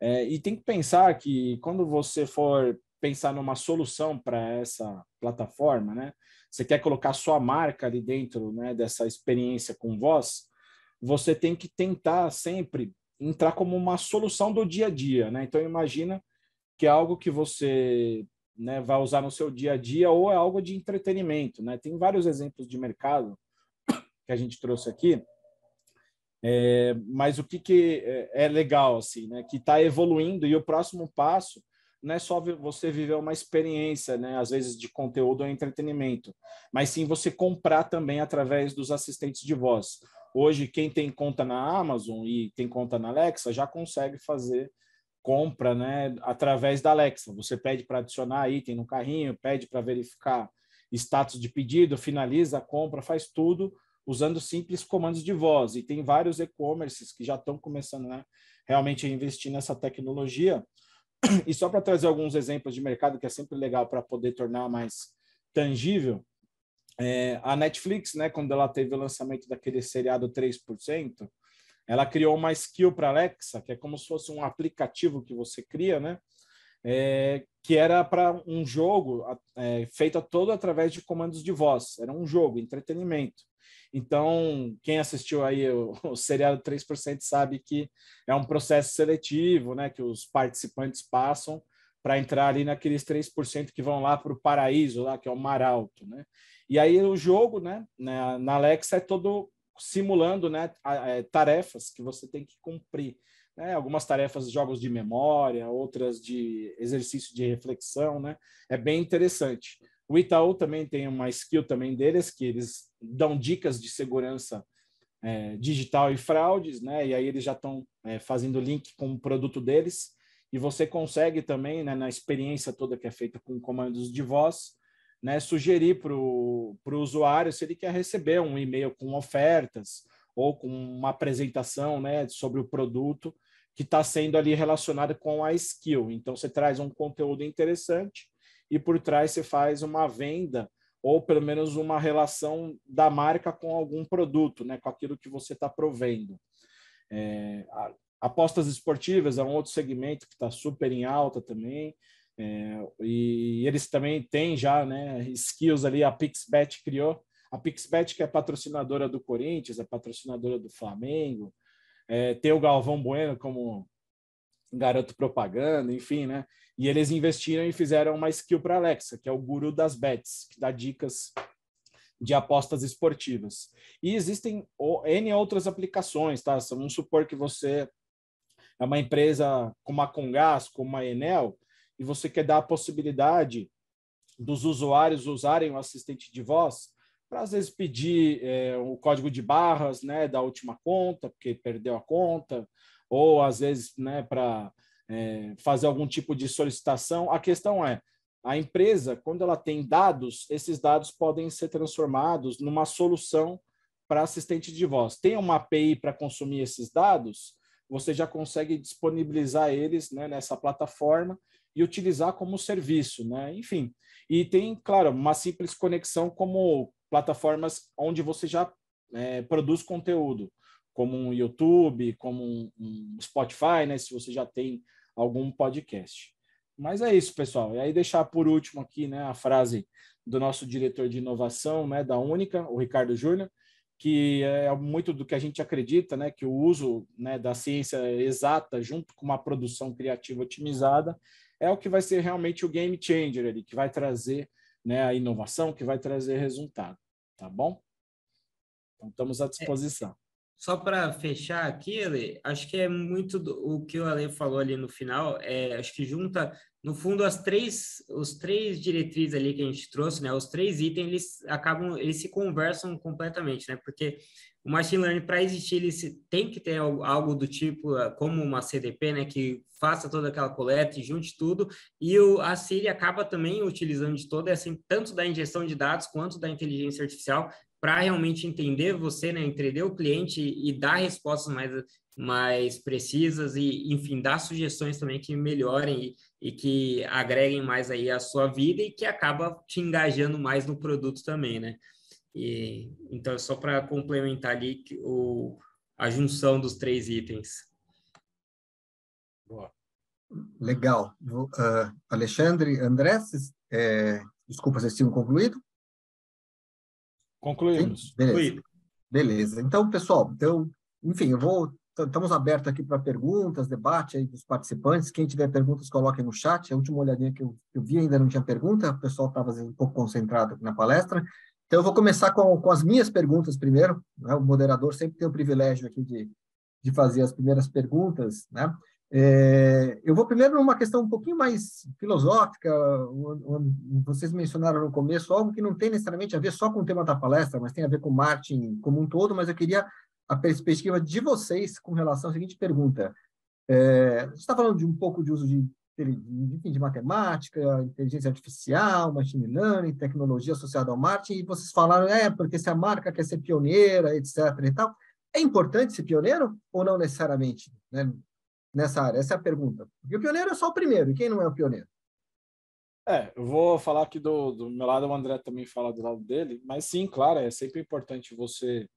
E tem que pensar que quando você for pensar numa solução para essa plataforma, né, você quer colocar sua marca ali dentro, né, dessa experiência com voz, você tem que tentar sempre entrar como uma solução do dia a dia, né? Então, imagina que é algo que você né, vai usar no seu dia a dia ou é algo de entretenimento, né? Tem vários exemplos de mercado que a gente trouxe aqui, mas o que é legal, assim, né? Que está evoluindo e o próximo passo não é só você viver uma experiência, né? Às vezes de conteúdo ou entretenimento, mas sim você comprar também através dos assistentes de voz. Hoje, quem tem conta na Amazon e tem conta na Alexa já consegue fazer compra, né, através da Alexa. Você pede para adicionar item no carrinho, pede para verificar status de pedido, finaliza a compra, faz tudo usando simples comandos de voz. E tem vários e-commerces que já estão começando, né, realmente a investir nessa tecnologia. E só para trazer alguns exemplos de mercado, que é sempre legal para poder tornar mais tangível, a Netflix, né, quando ela teve o lançamento daquele seriado 3%, ela criou uma skill para Alexa, que é como se fosse um aplicativo que você cria, né? Que era para um jogo feito todo através de comandos de voz. Era um jogo, entretenimento. Então, quem assistiu aí o seriado 3% sabe que é um processo seletivo, né? Que os participantes passam para entrar ali naqueles 3% que vão lá para o paraíso, lá, que é o mar alto, né? E aí o jogo, né, na Alexa é todo simulando, né, tarefas que você tem que cumprir, né? Algumas tarefas de jogos de memória, outras de exercício de reflexão, né? É bem interessante. O Itaú também tem uma skill também deles, que eles dão dicas de segurança digital e fraudes, né? E aí eles já estão fazendo link com o produto deles, e você consegue também, né, na experiência toda que é feita com comandos de voz, né, sugerir para o usuário se ele quer receber um e-mail com ofertas ou com uma apresentação, né, sobre o produto que está sendo ali relacionado com a skill. Então, você traz um conteúdo interessante e por trás você faz uma venda ou pelo menos uma relação da marca com algum produto, né, com aquilo que você está provendo. Apostas esportivas é um outro segmento que está super em alta também. E eles também têm já, né, skills ali. A PixBet criou. A PixBet, que é patrocinadora do Corinthians, é patrocinadora do Flamengo, tem o Galvão Bueno como garoto propaganda, enfim, né? E eles investiram e fizeram uma skill para Alexa, que é o guru das bets, que dá dicas de apostas esportivas. E existem N outras aplicações, tá? Vamos supor que você é uma empresa como a Comgás, como a Enel, e você quer dar a possibilidade dos usuários usarem o assistente de voz para, às vezes, pedir o código de barras, né, da última conta, porque perdeu a conta, ou, às vezes, né, para fazer algum tipo de solicitação. A questão é, a empresa, quando ela tem dados, esses dados podem ser transformados numa solução para assistente de voz. Tem uma API para consumir esses dados, você já consegue disponibilizar eles, né, nessa plataforma e utilizar como serviço, né? Enfim, e tem, claro, uma simples conexão como plataformas onde você já produz conteúdo, como um YouTube, como um Spotify, né? Se você já tem algum podcast. Mas é isso, pessoal. E aí deixar por último aqui, né, a frase do nosso diretor de inovação, né, da Única, o Ricardo Júnior, que é muito do que a gente acredita, né, que o uso, né, da ciência exata junto com uma produção criativa otimizada é o que vai ser realmente o game changer ali, que vai trazer, né, a inovação, que vai trazer resultado, tá bom? Então, estamos à disposição.
Só para fechar aqui, Ale, acho que é muito o que o Ale falou ali no final, acho que junta, no fundo, os três diretrizes ali que a gente trouxe, né? Os três itens, eles se conversam completamente, né? Porque o machine learning, para existir, tem que ter algo do tipo, como uma CDP, né? Que faça toda aquela coleta e junte tudo, e a Siri acaba também utilizando de toda essa, tanto da ingestão de dados quanto da inteligência artificial, para realmente entender você, né, entender o cliente e dar respostas mais precisas e, enfim, dar sugestões também que melhorem e que agreguem mais aí a sua vida e que acaba te engajando mais no produto também, né? Então, só para complementar ali a junção dos três itens.
Boa.
Legal. Alexandre, André, desculpa, vocês tinham concluído?
Concluímos.
Sim? Beleza. Beleza. Então, pessoal, enfim, eu vou estamos abertos aqui para perguntas, debate aí dos participantes. Quem tiver perguntas, coloquem no chat. A última olhadinha que eu vi ainda não tinha pergunta, o pessoal estava um pouco concentrado aqui na palestra. Então, eu vou começar com as minhas perguntas primeiro, né? O moderador sempre tem o privilégio aqui de fazer as primeiras perguntas, né? Eu vou primeiro numa questão um pouquinho mais filosófica. Vocês mencionaram no começo algo que não tem necessariamente a ver só com o tema da palestra, mas tem a ver com marketing como um todo, mas eu queria a perspectiva de vocês com relação à seguinte pergunta. Você está falando de um pouco de uso de matemática, inteligência artificial, machine learning, tecnologia associada ao marketing, e vocês falaram, porque se a marca quer ser pioneira, etc. e tal. É importante ser pioneiro ou não necessariamente, né, nessa área? Essa é a pergunta. Porque o pioneiro é só o primeiro, e quem não é o pioneiro?
Eu vou falar aqui do meu lado, o André também fala do lado dele, mas sim, claro, é sempre importante você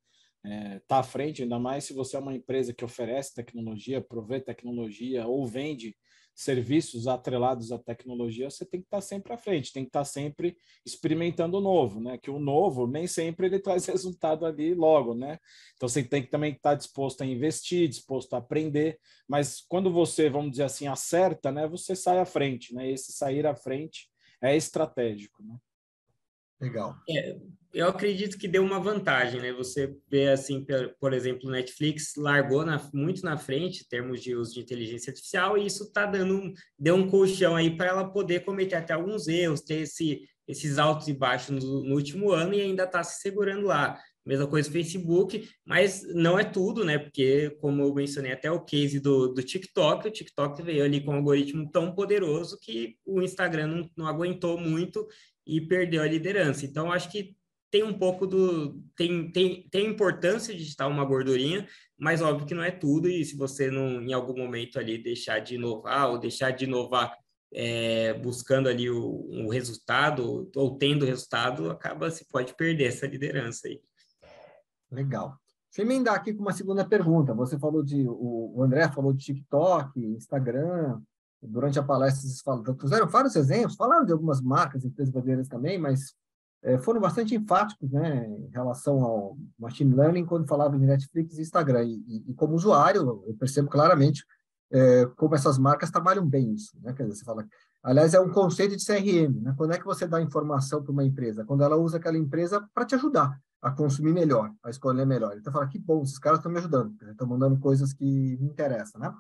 estar à frente, ainda mais se você é uma empresa que oferece tecnologia, provê tecnologia ou vende serviços atrelados à tecnologia, você tem que estar sempre à frente, tem que estar sempre experimentando o novo, né? Que o novo nem sempre ele traz resultado ali logo, né? Então você tem que também estar disposto a investir, disposto a aprender, mas quando você, vamos dizer assim, acerta, né? Você sai à frente, né? Esse sair à frente é estratégico, né?
Legal.
Eu acredito que deu uma vantagem, né? Você vê, assim, por exemplo, o Netflix largou muito na frente em termos de uso de inteligência artificial e isso deu um colchão aí para ela poder cometer até alguns erros, ter esses altos e baixos no último ano e ainda está se segurando lá. Mesma coisa do Facebook, mas não é tudo, né? Porque, como eu mencionei até o case do TikTok, o TikTok veio ali com um algoritmo tão poderoso que o Instagram não aguentou muito e perdeu a liderança. Então, acho que tem um pouco tem importância de estar uma gordurinha, mas óbvio que não é tudo, e se você não, em algum momento ali, deixar de inovar, ou deixar de inovar buscando ali o resultado, ou tendo resultado, se pode perder essa liderança aí.
Legal. Deixa eu emendar aqui com uma segunda pergunta. Você falou o André falou de TikTok, Instagram. Durante a palestra, vocês fizeram vários exemplos, falaram de algumas marcas, empresas brasileiras também, mas foram bastante enfáticos, né, em relação ao machine learning quando falavam de Netflix e Instagram. E como usuário, eu percebo claramente como essas marcas trabalham bem isso, né? Quer dizer, você fala, aliás, é um conceito de CRM, né? Quando é que você dá informação para uma empresa? Quando ela usa aquela empresa para te ajudar a consumir melhor, a escolher melhor. Então, fala, que bom, esses caras estão me ajudando, estão mandando coisas que me interessam, né?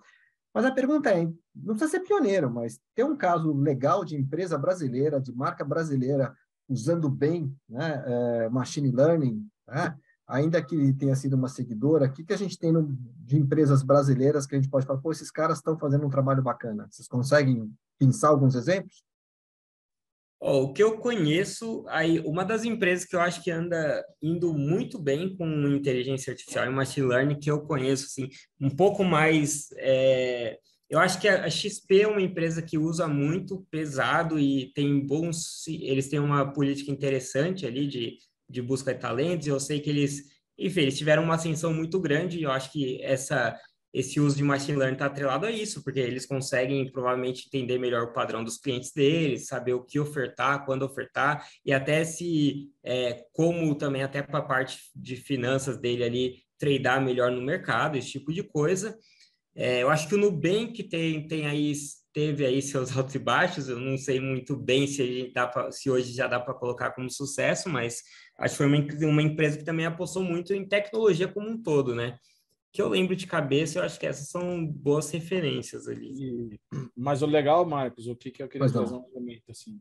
Mas a pergunta é, não precisa ser pioneiro, mas tem um caso legal de empresa brasileira, de marca brasileira, usando bem, né, machine learning, né? Ainda que tenha sido uma seguidora, o que a gente tem de empresas brasileiras que a gente pode falar, pô, esses caras estão fazendo um trabalho bacana. Vocês conseguem pensar alguns exemplos?
O que eu conheço, aí, uma das empresas que eu acho que anda indo muito bem com inteligência artificial e machine learning, que eu conheço, assim, um pouco mais. Eu acho que a XP é uma empresa que usa muito pesado e tem bons. Eles têm uma política interessante ali de busca de talentos, e eu sei que enfim, eles tiveram uma ascensão muito grande, e eu acho que esse uso de machine learning está atrelado a isso, porque eles conseguem provavelmente entender melhor o padrão dos clientes deles, saber o que ofertar, quando ofertar, e até como também até para a parte de finanças dele ali, tradear melhor no mercado, esse tipo de coisa. Eu acho que o Nubank teve aí seus altos e baixos, eu não sei muito bem se hoje já dá para colocar como sucesso, mas acho que foi uma empresa que também apostou muito em tecnologia como um todo, né? Que eu lembro de cabeça, eu acho que essas são boas referências ali.
Mas o legal, Marcos, o que eu queria
Pois
trazer
não.
um elemento assim,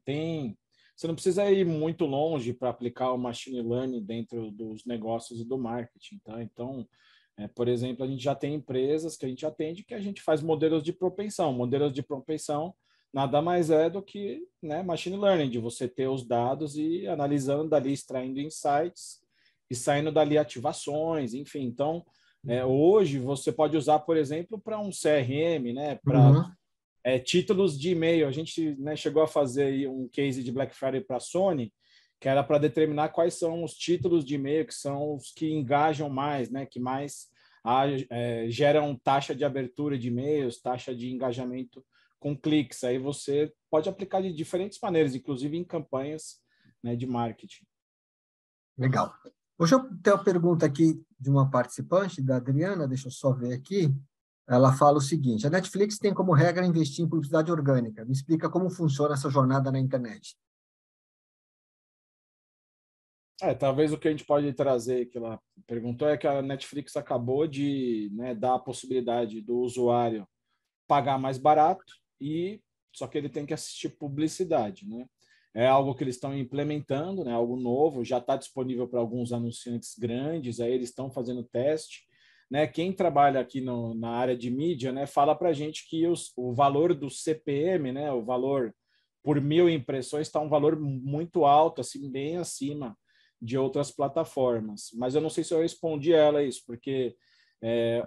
você não precisa ir muito longe para aplicar o machine learning dentro dos negócios e do marketing, tá? Então, por exemplo, a gente já tem empresas que a gente atende que a gente faz modelos de propensão. Modelos de propensão nada mais é do que, né, machine learning, de você ter os dados e analisando dali, extraindo insights e saindo dali ativações, enfim. Então, hoje você pode usar, por exemplo, para um CRM, né, para
Uhum.
títulos de e-mail. A gente, né, chegou a fazer aí um case de Black Friday para a Sony, que era para determinar quais são os títulos de e-mail que são os que engajam mais, né, que mais geram taxa de abertura de e-mails, taxa de engajamento com cliques. Aí você pode aplicar de diferentes maneiras, inclusive em campanhas, né, de marketing.
Legal. Hoje eu tenho uma pergunta aqui de uma participante, da Adriana, deixa eu só ver aqui. Ela fala o seguinte: a Netflix tem como regra investir em publicidade orgânica. Me explica como funciona essa jornada na internet.
Talvez o que a gente pode trazer, que ela perguntou, é que a Netflix acabou de, né, dar a possibilidade do usuário pagar mais barato, e só que ele tem que assistir publicidade, né? É algo que eles estão implementando, né? Algo novo, já está disponível para alguns anunciantes grandes, aí eles estão fazendo teste, né? Quem trabalha aqui na área de mídia, né, fala para a gente que o valor do CPM, né, o valor por 1.000 impressões, está um valor muito alto, assim, bem acima de outras plataformas. Mas eu não sei se eu respondi a ela isso, porque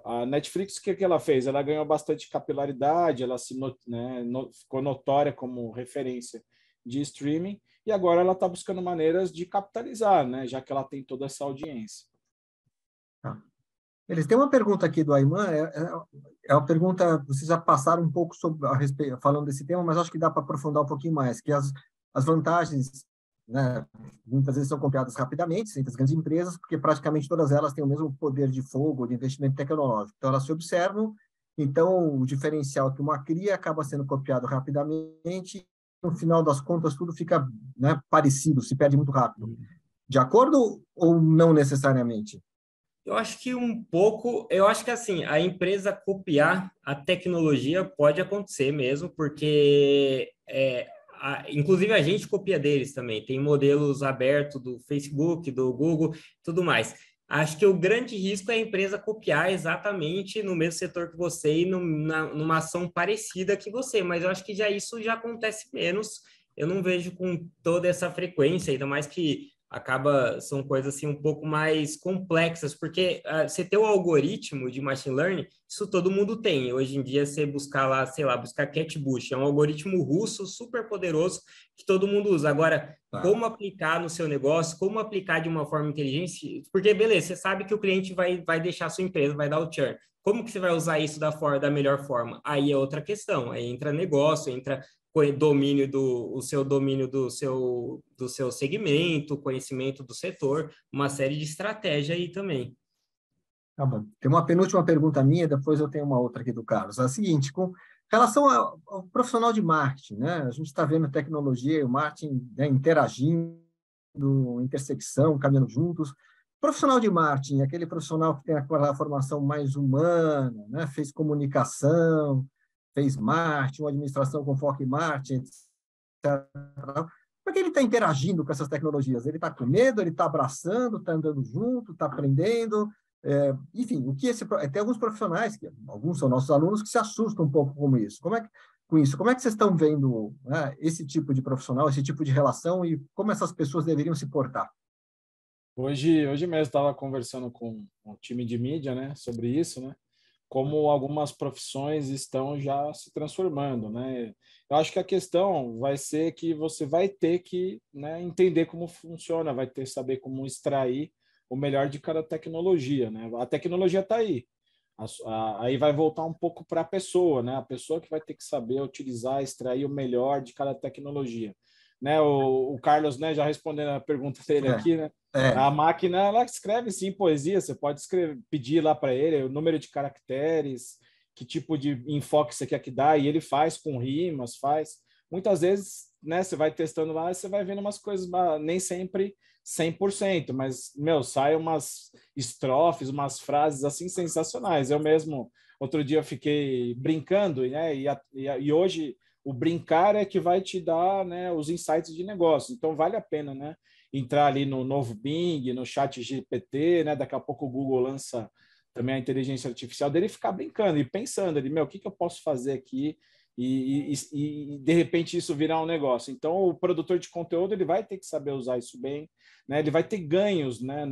a Netflix, o que ela fez? Ela ganhou bastante capilaridade, ela ficou notória como referência de streaming, e agora ela está buscando maneiras de capitalizar, né, já que ela tem toda essa audiência.
Eles têm uma pergunta aqui do Ayman, é uma pergunta, vocês já passaram um pouco sobre, falando desse tema, mas acho que dá para aprofundar um pouquinho mais, que as vantagens, né, muitas vezes são copiadas rapidamente entre as grandes empresas, porque praticamente todas elas têm o mesmo poder de fogo, de investimento tecnológico. Então, elas se observam, então o diferencial que uma cria acaba sendo copiado rapidamente, no final das contas tudo fica, né, parecido, se perde muito rápido. De acordo ou não necessariamente?
Eu acho que um pouco, eu acho que assim, a empresa copiar a tecnologia pode acontecer mesmo, porque inclusive a gente copia deles também. Tem modelos abertos do Facebook, do Google, tudo mais. Acho que o grande risco é a empresa copiar exatamente no mesmo setor que você e numa ação parecida que você, mas eu acho que isso já acontece menos. Eu não vejo com toda essa frequência, ainda mais que são coisas assim um pouco mais complexas, porque você ter o algoritmo de machine learning, isso todo mundo tem. Hoje em dia, você buscar lá, sei lá, buscar CatBoost, é um algoritmo russo super poderoso que todo mundo usa. Agora, como aplicar no seu negócio, como aplicar de uma forma inteligente, porque beleza, você sabe que o cliente vai deixar a sua empresa, vai dar o churn. Como que você vai usar isso da melhor forma? Aí é outra questão, aí entra negócio, entra o seu domínio do seu segmento, conhecimento do setor, uma série de estratégia aí também.
Tá bom. Tem uma penúltima pergunta minha, depois eu tenho uma outra aqui do Carlos. É a seguinte, com relação ao profissional de marketing, né? A gente está vendo a tecnologia e o marketing, né, interagindo, intersecção, caminhando juntos. Profissional de marketing, aquele profissional que tem aquela formação mais humana, né? Fez comunicação, fez marketing, uma administração com foco em marketing, etc. Como é que ele está interagindo com essas tecnologias? Ele está com medo, ele está abraçando, está andando junto, está aprendendo? Enfim, tem alguns profissionais, que alguns são nossos alunos, que se assustam um pouco com isso. Como é que vocês estão vendo, né, esse tipo de profissional, esse tipo de relação e como essas pessoas deveriam se portar?
Hoje mesmo estava conversando com o time de mídia, né, sobre isso, né, como algumas profissões estão já se transformando, né. Eu acho que a questão vai ser que você vai ter que, né, entender como funciona, vai ter que saber como extrair o melhor de cada tecnologia, né. A tecnologia está aí. Aí vai voltar um pouco para a pessoa, né? A pessoa que vai ter que saber utilizar, extrair o melhor de cada tecnologia, né? O Carlos, né, já respondendo a pergunta dele aqui, né? A máquina, ela escreve sim poesia, você pode pedir lá para ele o número de caracteres, que tipo de enfoque você quer que dá, e ele faz com rimas, faz. Muitas vezes, né, você vai testando lá e você vai vendo umas coisas, nem sempre 100%, mas, meu, sai umas estrofes, umas frases assim sensacionais. Eu mesmo, outro dia, eu fiquei brincando, né, e hoje o brincar é que vai te dar, né, os insights de negócio. Então, vale a pena, né, entrar ali no novo Bing, no chat GPT, né, daqui a pouco o Google lança também a inteligência artificial dele, ficar brincando e pensando ali, meu, o que eu posso fazer aqui e de repente isso virar um negócio. Então, o produtor de conteúdo ele vai ter que saber usar isso bem, né? Ele vai ter ganhos, né,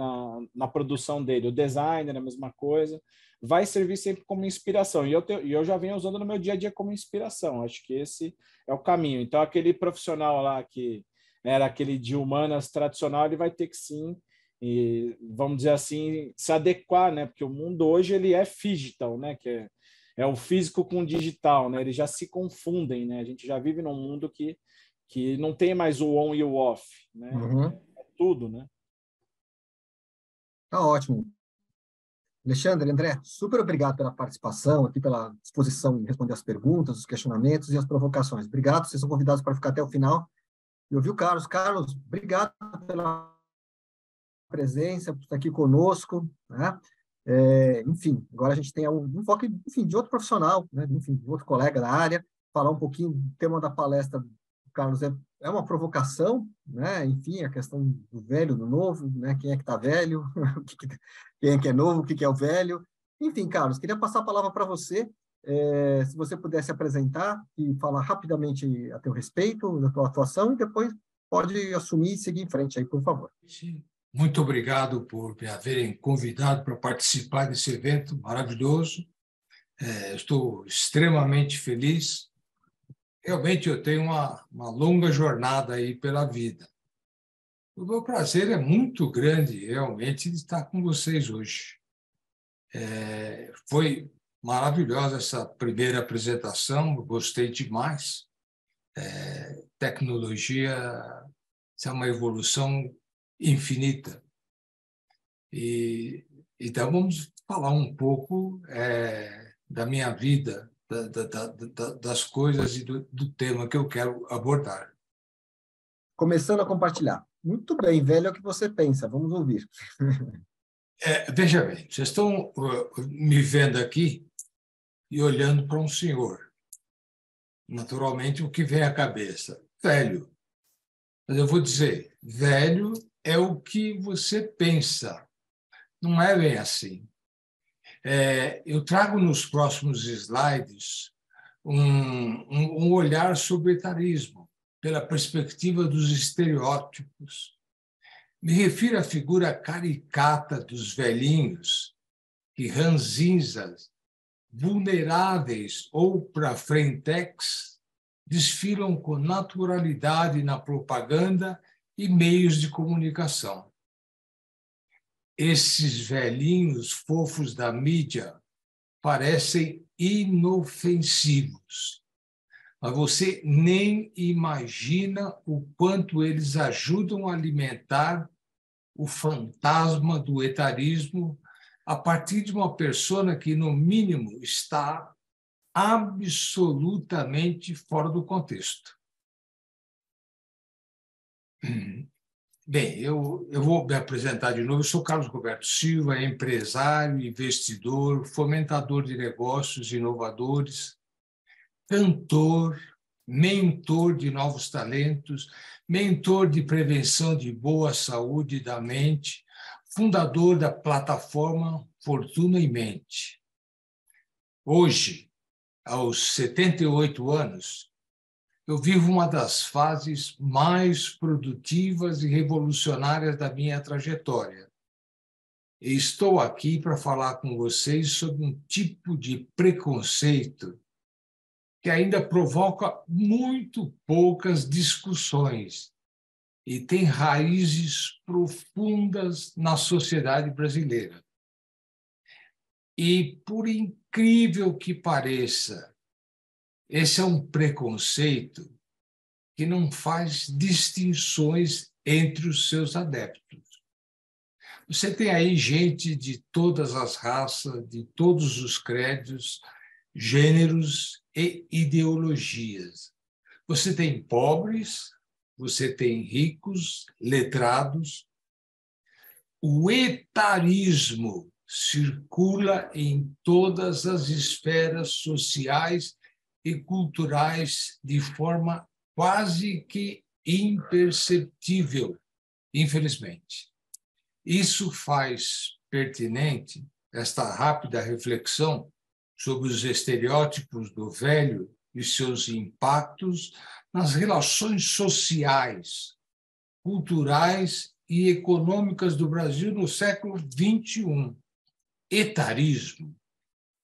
na produção dele. O designer é a mesma coisa, vai servir sempre como inspiração. E eu já venho usando no meu dia a dia como inspiração. Acho que esse é o caminho. Então, aquele profissional lá que era aquele de humanas tradicional, ele vai ter que sim, e, vamos dizer assim, se adequar, né? Porque o mundo hoje ele é digital, né? Que é o físico com o digital, né? Eles já se confundem, né? A gente já vive num mundo que não tem mais o on e o off, né?
Uhum.
É tudo, né?
Tá ótimo. Alexandre, André, super obrigado pela participação aqui, pela disposição em responder as perguntas, os questionamentos e as provocações. Obrigado, vocês são convidados para ficar até o final. E ouviu, Carlos? Carlos, obrigado pela presença, por estar aqui conosco, né? Enfim, agora a gente tem um foco, enfim, de outro profissional, né? Enfim, de outro colega da área, falar um pouquinho do tema da palestra do Carlos é uma provocação, né? Enfim, a questão do velho, do novo, né? Quem é que está velho, quem é que é novo, o que é o velho. Enfim, Carlos, queria passar a palavra para você, se você pudesse apresentar e falar rapidamente a teu respeito, da tua atuação, e depois pode assumir e seguir em frente aí, por favor.
Sim. Muito obrigado por me haverem convidado para participar desse evento maravilhoso. Estou extremamente feliz. Realmente eu tenho uma longa jornada aí pela vida. O meu prazer é muito grande, realmente, de estar com vocês hoje. Foi maravilhosa essa primeira apresentação, eu gostei demais. Tecnologia, isso é uma evolução infinita. Então, vamos falar um pouco da minha vida, das coisas e do tema que eu quero abordar.
Começando a compartilhar. Muito bem, velho é o que você pensa, vamos ouvir.
Veja bem, vocês estão me vendo aqui e olhando para um senhor. Naturalmente, o que vem à cabeça? Velho. Mas eu vou dizer, velho é o que você pensa. Não é bem assim. Eu trago nos próximos slides um olhar sobre o etarismo, pela perspectiva dos estereótipos. Me refiro à figura caricata dos velhinhos, que ranzinzas, vulneráveis ou para frentex, desfilam com naturalidade na propaganda e meios de comunicação. Esses velhinhos fofos da mídia parecem inofensivos, mas você nem imagina o quanto eles ajudam a alimentar o fantasma do etarismo a partir de uma persona que, no mínimo, está absolutamente fora do contexto. Bem, eu vou me apresentar de novo. Eu sou Carlos Roberto Silva, empresário, investidor, fomentador de negócios inovadores, cantor, mentor de novos talentos, mentor de prevenção de boa saúde da mente, fundador da plataforma Fortuna em Mente. Hoje, aos 78 anos, eu vivo uma das fases mais produtivas e revolucionárias da minha trajetória. E estou aqui para falar com vocês sobre um tipo de preconceito que ainda provoca muito poucas discussões e tem raízes profundas na sociedade brasileira. E, por incrível que pareça, esse é um preconceito que não faz distinções entre os seus adeptos. Você tem aí gente de todas as raças, de todos os credos, gêneros e ideologias. Você tem pobres, você tem ricos, letrados. O etarismo circula em todas as esferas sociais e culturais de forma quase que imperceptível, infelizmente. Isso faz pertinente esta rápida reflexão sobre os estereótipos do velho e seus impactos nas relações sociais, culturais e econômicas do Brasil no século XXI. Etarismo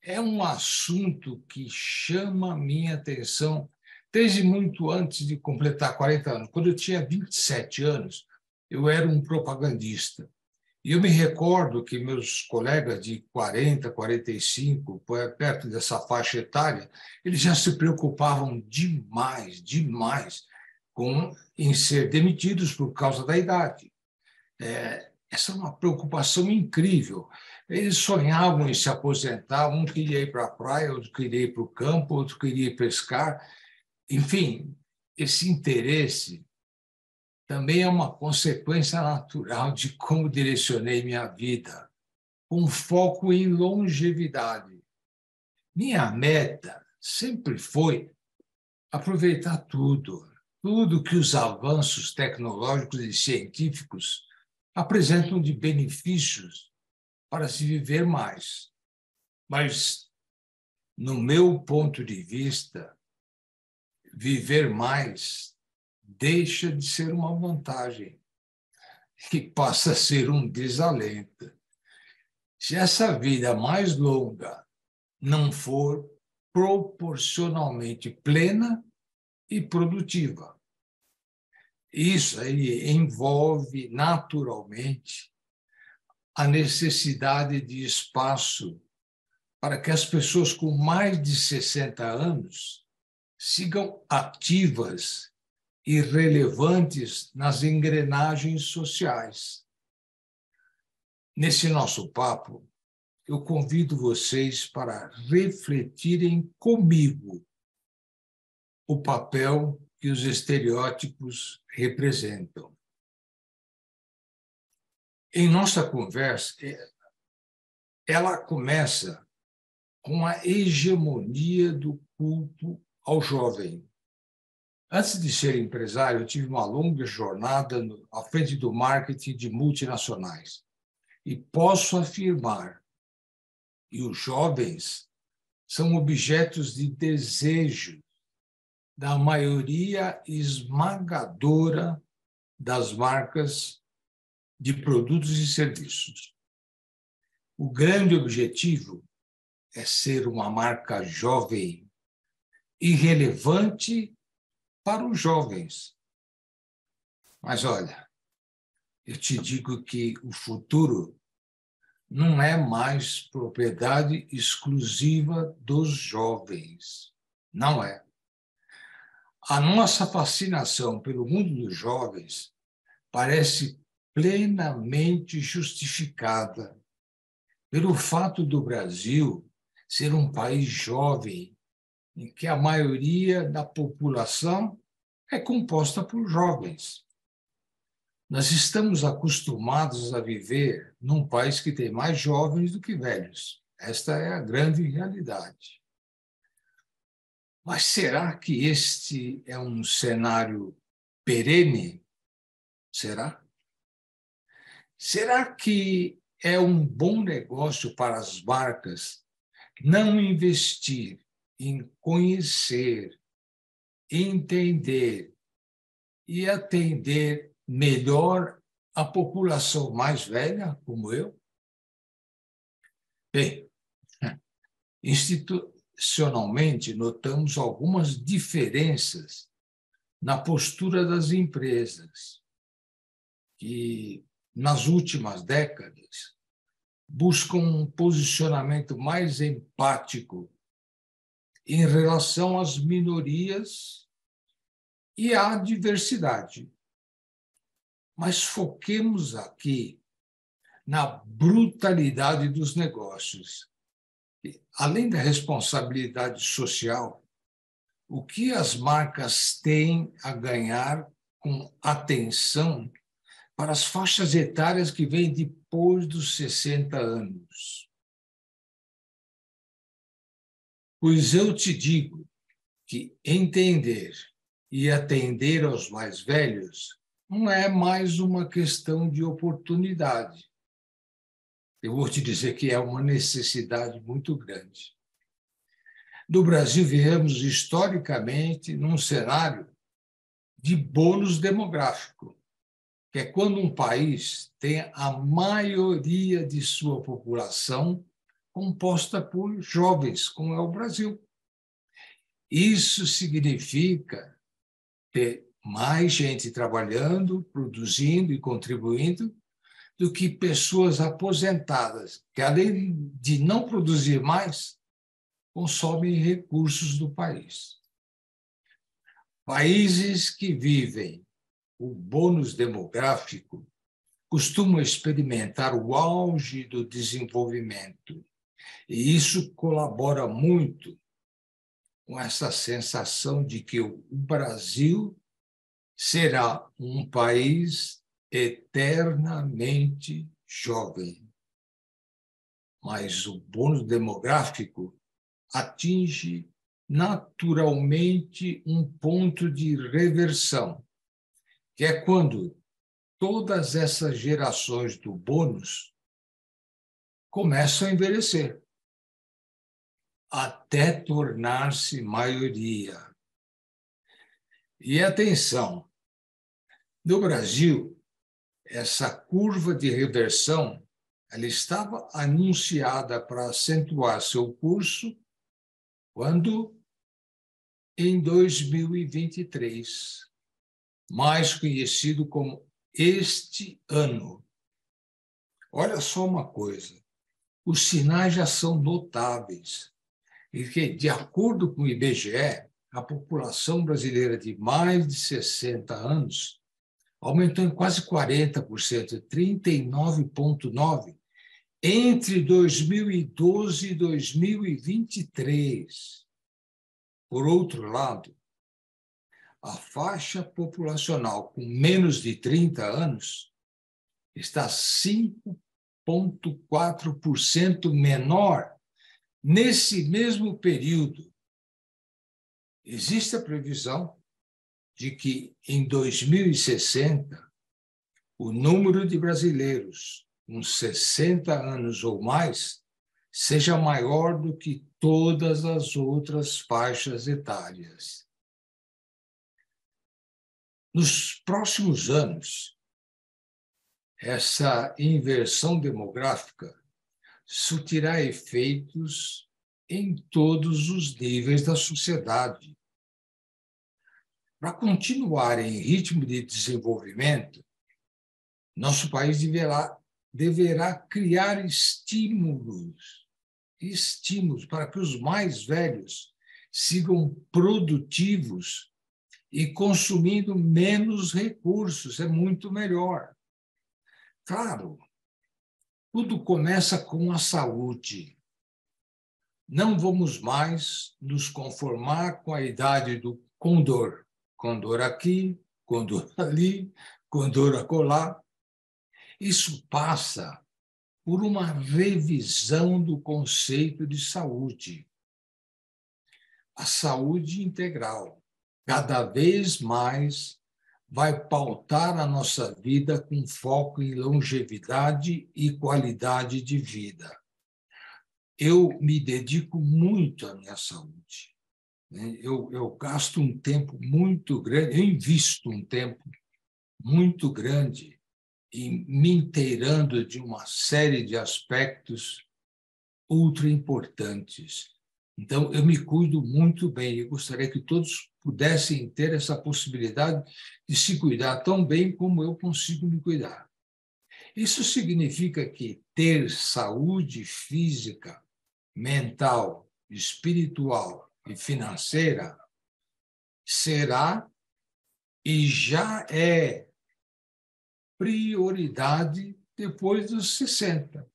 é um assunto que chama a minha atenção desde muito antes de completar 40 anos. Quando eu tinha 27 anos, eu era um propagandista. E eu me recordo que meus colegas de 40, 45, perto dessa faixa etária, eles já se preocupavam demais em ser demitidos por causa da idade. Essa é uma preocupação incrível. Eles sonhavam em se aposentar, um queria ir para a praia, outro queria ir para o campo, outro queria ir pescar. Enfim, esse interesse também é uma consequência natural de como direcionei minha vida, com foco em longevidade. Minha meta sempre foi aproveitar tudo que os avanços tecnológicos e científicos apresentam de benefícios para se viver mais. Mas, no meu ponto de vista, viver mais deixa de ser uma vantagem e passa a ser um desalento. Se essa vida mais longa não for proporcionalmente plena e produtiva. Isso aí envolve, naturalmente, a necessidade de espaço para que as pessoas com mais de 60 anos sigam ativas e relevantes nas engrenagens sociais. Nesse nosso papo, eu convido vocês para refletirem comigo o papel que os estereótipos representam. Em nossa conversa, ela começa com a hegemonia do culto ao jovem. Antes de ser empresário, eu tive uma longa jornada à frente do marketing de multinacionais. E posso afirmar que os jovens são objetos de desejo da maioria esmagadora das marcas de produtos e serviços. O grande objetivo é ser uma marca jovem e relevante para os jovens. Mas, olha, eu te digo que o futuro não é mais propriedade exclusiva dos jovens. Não é. A nossa fascinação pelo mundo dos jovens parece plenamente justificada pelo fato do Brasil ser um país jovem, em que a maioria da população é composta por jovens. Nós estamos acostumados a viver num país que tem mais jovens do que velhos. Esta é a grande realidade. Mas será que este é um cenário perene? Será? Será que é um bom negócio para as marcas não investir em conhecer, entender e atender melhor a população mais velha, como eu? Bem, institucionalmente, notamos algumas diferenças na postura das empresas, que, nas últimas décadas, buscam um posicionamento mais empático em relação às minorias e à diversidade. Mas foquemos aqui na brutalidade dos negócios. Além da responsabilidade social, o que as marcas têm a ganhar com atenção para as faixas etárias que vêm depois dos 60 anos? Pois eu te digo que entender e atender aos mais velhos não é mais uma questão de oportunidade. Eu vou te dizer que é uma necessidade muito grande. No Brasil, vivemos historicamente num cenário de bônus demográfico, que é quando um país tem a maioria de sua população composta por jovens, como é o Brasil. Isso significa ter mais gente trabalhando, produzindo e contribuindo do que pessoas aposentadas, que, além de não produzir mais, consomem recursos do país. Países que vivem o bônus demográfico costumam experimentar o auge do desenvolvimento, e isso colabora muito com essa sensação de que o Brasil será um país eternamente jovem. Mas o bônus demográfico atinge naturalmente um ponto de reversão, que é quando todas essas gerações do bônus começam a envelhecer, até tornar-se maioria. E atenção, no Brasil, essa curva de reversão ela estava anunciada para acentuar seu curso quando, em 2023, mais conhecido como este ano. Olha só uma coisa, os sinais já são notáveis, e que, de acordo com o IBGE, a população brasileira de mais de 60 anos aumentou em quase 40%, 39,9%, entre 2012 e 2023. Por outro lado, a faixa populacional com menos de 30 anos está 5,4% menor nesse mesmo período. Existe a previsão de que, em 2060, o número de brasileiros com 60 anos ou mais seja maior do que todas as outras faixas etárias. Nos próximos anos, essa inversão demográfica surtirá efeitos em todos os níveis da sociedade. Para continuar em ritmo de desenvolvimento, nosso país deverá criar estímulos para que os mais velhos sigam produtivos e consumindo menos recursos. É muito melhor. Claro, tudo começa com a saúde. Não vamos mais nos conformar com a idade do condor. Condor aqui, condor ali, condor acolá. Isso passa por uma revisão do conceito de saúde. A saúde integral, cada vez mais, vai pautar a nossa vida com foco em longevidade e qualidade de vida. Eu me dedico muito à minha saúde. Eu gasto um tempo muito grande, eu invisto um tempo muito grande em me inteirando de uma série de aspectos ultra importantes. Então, eu me cuido muito bem e gostaria que todos pudessem ter essa possibilidade de se cuidar tão bem como eu consigo me cuidar. Isso significa que ter saúde física, mental, espiritual e financeira será e já é prioridade depois dos 60.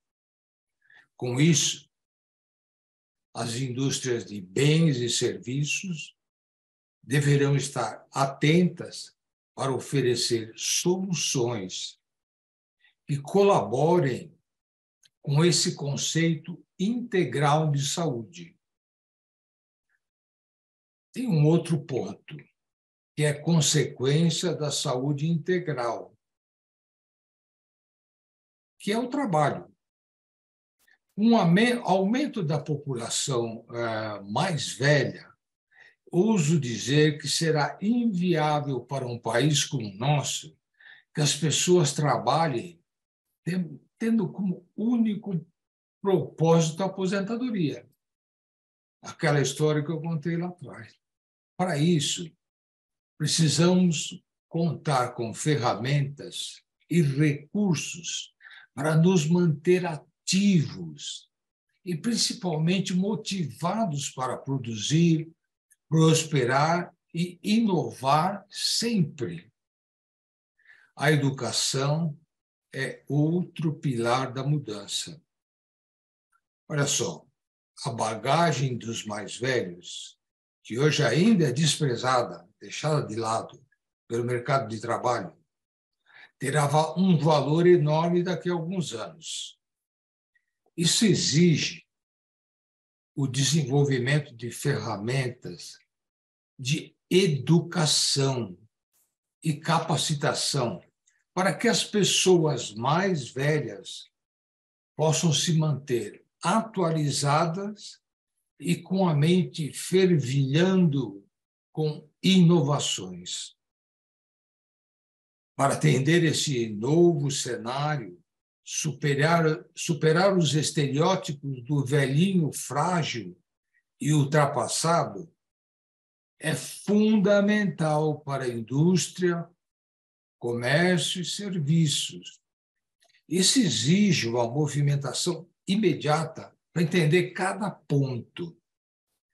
Com isso, as indústrias de bens e serviços deverão estar atentas para oferecer soluções que colaborem com esse conceito integral de saúde. Tem um outro ponto, que é consequência da saúde integral, que é o trabalho. Um aumento da população mais velha, ouso dizer que será inviável para um país como o nosso que as pessoas trabalhem tendo como único propósito a aposentadoria. Aquela história que eu contei lá atrás. Para isso, precisamos contar com ferramentas e recursos para nos manter ativos e, principalmente, motivados para produzir, prosperar e inovar sempre. A educação é outro pilar da mudança. Olha só, a bagagem dos mais velhos, que hoje ainda é desprezada, deixada de lado pelo mercado de trabalho, terá um valor enorme daqui a alguns anos. Isso exige o desenvolvimento de ferramentas de educação e capacitação para que as pessoas mais velhas possam se manter atualizadas e com a mente fervilhando com inovações. Para atender esse novo cenário, superar os estereótipos do velhinho frágil e ultrapassado é fundamental para a indústria, comércio e serviços. Isso exige uma movimentação imediata para entender cada ponto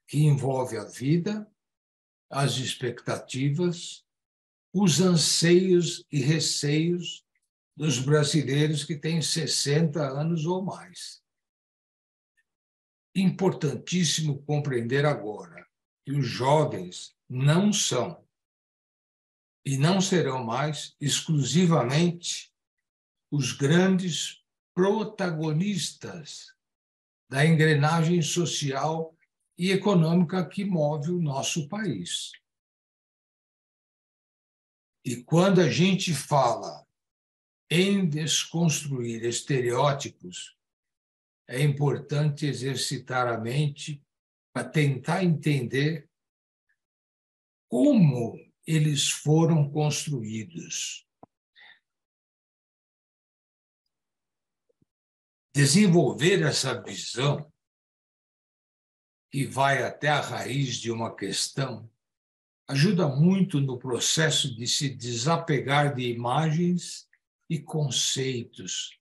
que envolve a vida, as expectativas, os anseios e receios dos brasileiros que têm 60 anos ou mais. Importantíssimo compreender agora que os jovens não são e não serão mais exclusivamente os grandes protagonistas da engrenagem social e econômica que move o nosso país. E quando a gente fala em desconstruir estereótipos, é importante exercitar a mente para tentar entender como eles foram construídos. Desenvolver essa visão, que vai até a raiz de uma questão, ajuda muito no processo de se desapegar de imagens e conceitos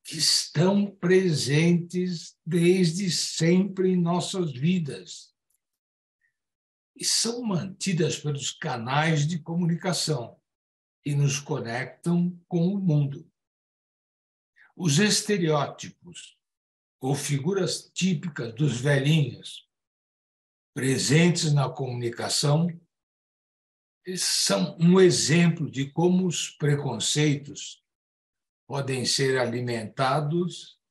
que estão presentes desde sempre em nossas vidas e são mantidas pelos canais de comunicação que nos conectam com o mundo. Os estereótipos ou figuras típicas dos velhinhos presentes na comunicação são um exemplo de como os preconceitos podem ser alimentados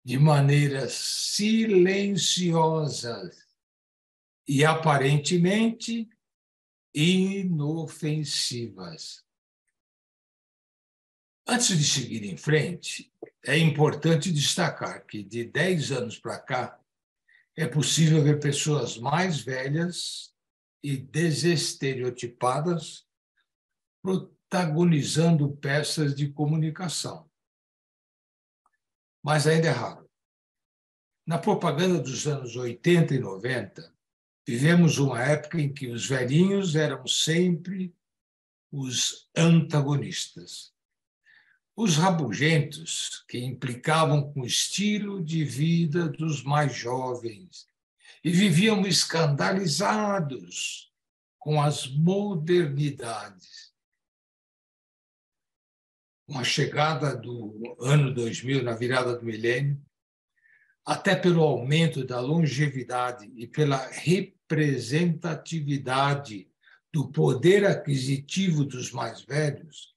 de maneiras silenciosas e aparentemente inofensivas. Antes de seguir em frente, é importante destacar que, de 10 anos para cá, é possível ver pessoas mais velhas e desestereotipadas protagonizando peças de comunicação. Mas ainda é raro. Na propaganda dos anos 80 e 90, vivemos uma época em que os velhinhos eram sempre os antagonistas. Os rabugentos, que implicavam com o estilo de vida dos mais jovens e viviam escandalizados com as modernidades. Com a chegada do ano 2000, na virada do milênio, até pelo aumento da longevidade e pela representatividade do poder aquisitivo dos mais velhos,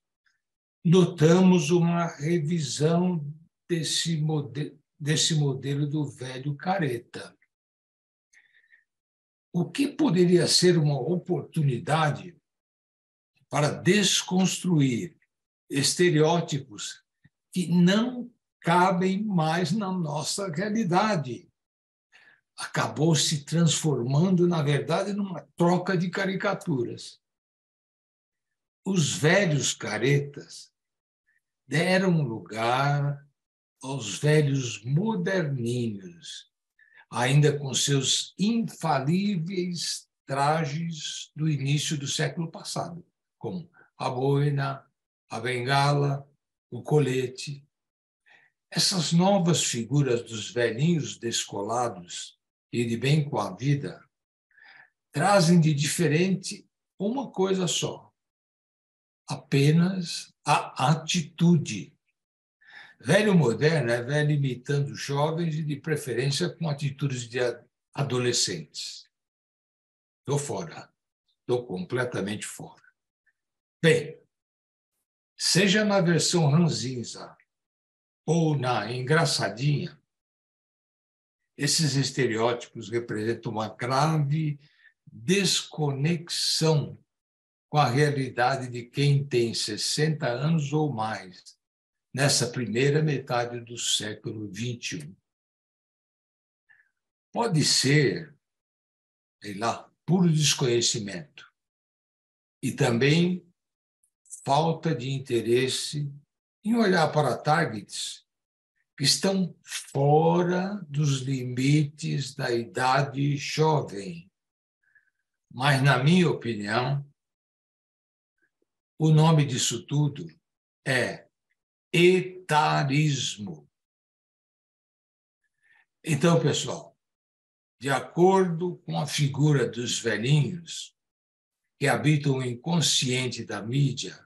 notamos uma revisão desse modelo do velho careta. O que poderia ser uma oportunidade para desconstruir estereótipos que não cabem mais na nossa realidade. Acabou se transformando, na verdade, numa troca de caricaturas. Os velhos caretas deram lugar aos velhos moderninhos, ainda com seus infalíveis trajes do início do século passado, como a boina, a bengala, o colete. Essas novas figuras dos velhinhos descolados e de bem com a vida trazem de diferente uma coisa só: apenas a atitude Velho moderno é velho imitando jovens e, de preferência, com atitudes de adolescentes. Estou fora. Estou completamente fora. Bem, seja na versão ranzinza ou na engraçadinha, esses estereótipos representam uma grave desconexão com a realidade de quem tem 60 anos ou mais, nessa primeira metade do século XXI. Pode ser, sei lá, puro desconhecimento e também falta de interesse em olhar para targets que estão fora dos limites da idade jovem. Mas, na minha opinião, o nome disso tudo é etarismo. Então, pessoal, de acordo com a figura dos velhinhos que habitam o inconsciente da mídia,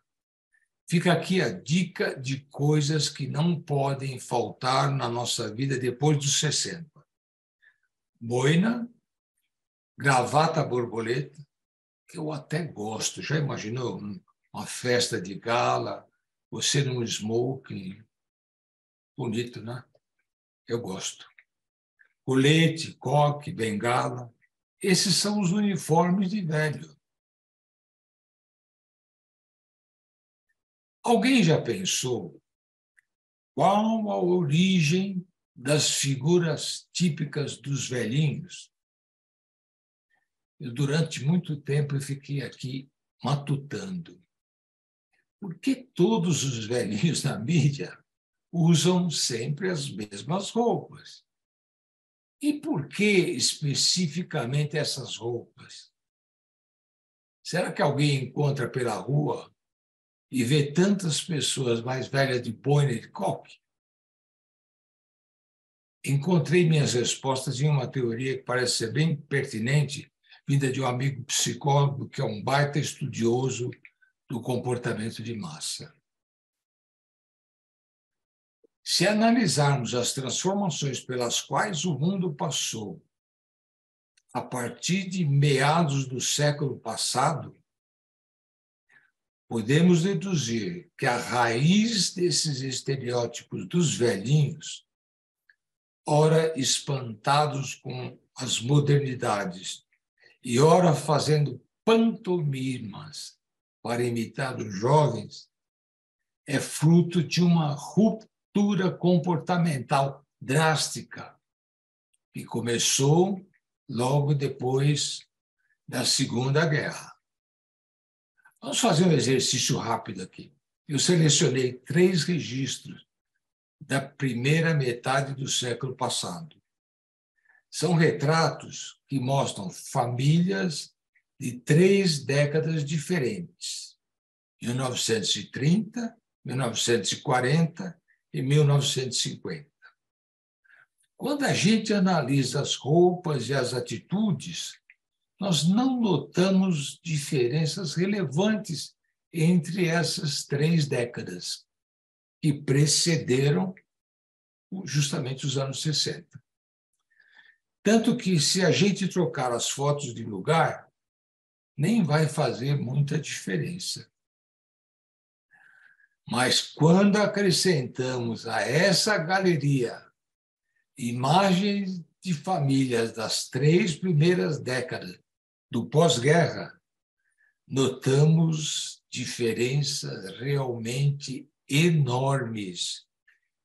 fica aqui a dica de coisas que não podem faltar na nossa vida depois dos 60. Boina, gravata borboleta, que eu até gosto. Já imaginou uma festa de gala, você num smoking? Bonito, né? Eu gosto. Colete, coque, bengala. Esses são os uniformes de velho. Alguém já pensou qual a origem das figuras típicas dos velhinhos? Eu, durante muito tempo, fiquei aqui matutando. Por que todos os velhinhos na mídia usam sempre as mesmas roupas? E por que especificamente essas roupas? Será que alguém encontra pela rua e vê tantas pessoas mais velhas de boina e de coque? Encontrei minhas respostas em uma teoria que parece ser bem pertinente, vinda de um amigo psicólogo que é um baita estudioso do comportamento de massa. Se analisarmos as transformações pelas quais o mundo passou a partir de meados do século passado, podemos deduzir que a raiz desses estereótipos dos velhinhos, ora espantados com as modernidades e ora fazendo pantomimas para imitar os jovens, é fruto de uma ruptura comportamental drástica que começou logo depois da Segunda Guerra. Vamos fazer um exercício rápido aqui. Eu selecionei 3 registros da primeira metade do século passado. São retratos que mostram famílias de 3 décadas diferentes: 1930, 1940 e 1950. Quando a gente analisa as roupas e as atitudes, nós não notamos diferenças relevantes entre essas 3 décadas que precederam justamente os anos 60. Tanto que, se a gente trocar as fotos de lugar, nem vai fazer muita diferença. Mas, quando acrescentamos a essa galeria imagens de famílias das 3 primeiras décadas do pós-guerra, notamos diferenças realmente enormes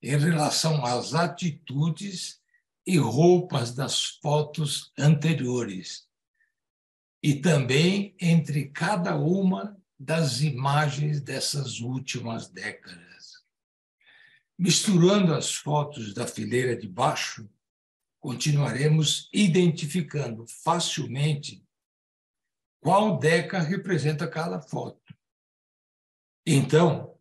em relação às atitudes e roupas das fotos anteriores, e também entre cada uma das imagens dessas últimas décadas. Misturando as fotos da fileira de baixo, continuaremos identificando facilmente qual década representa cada foto. Então,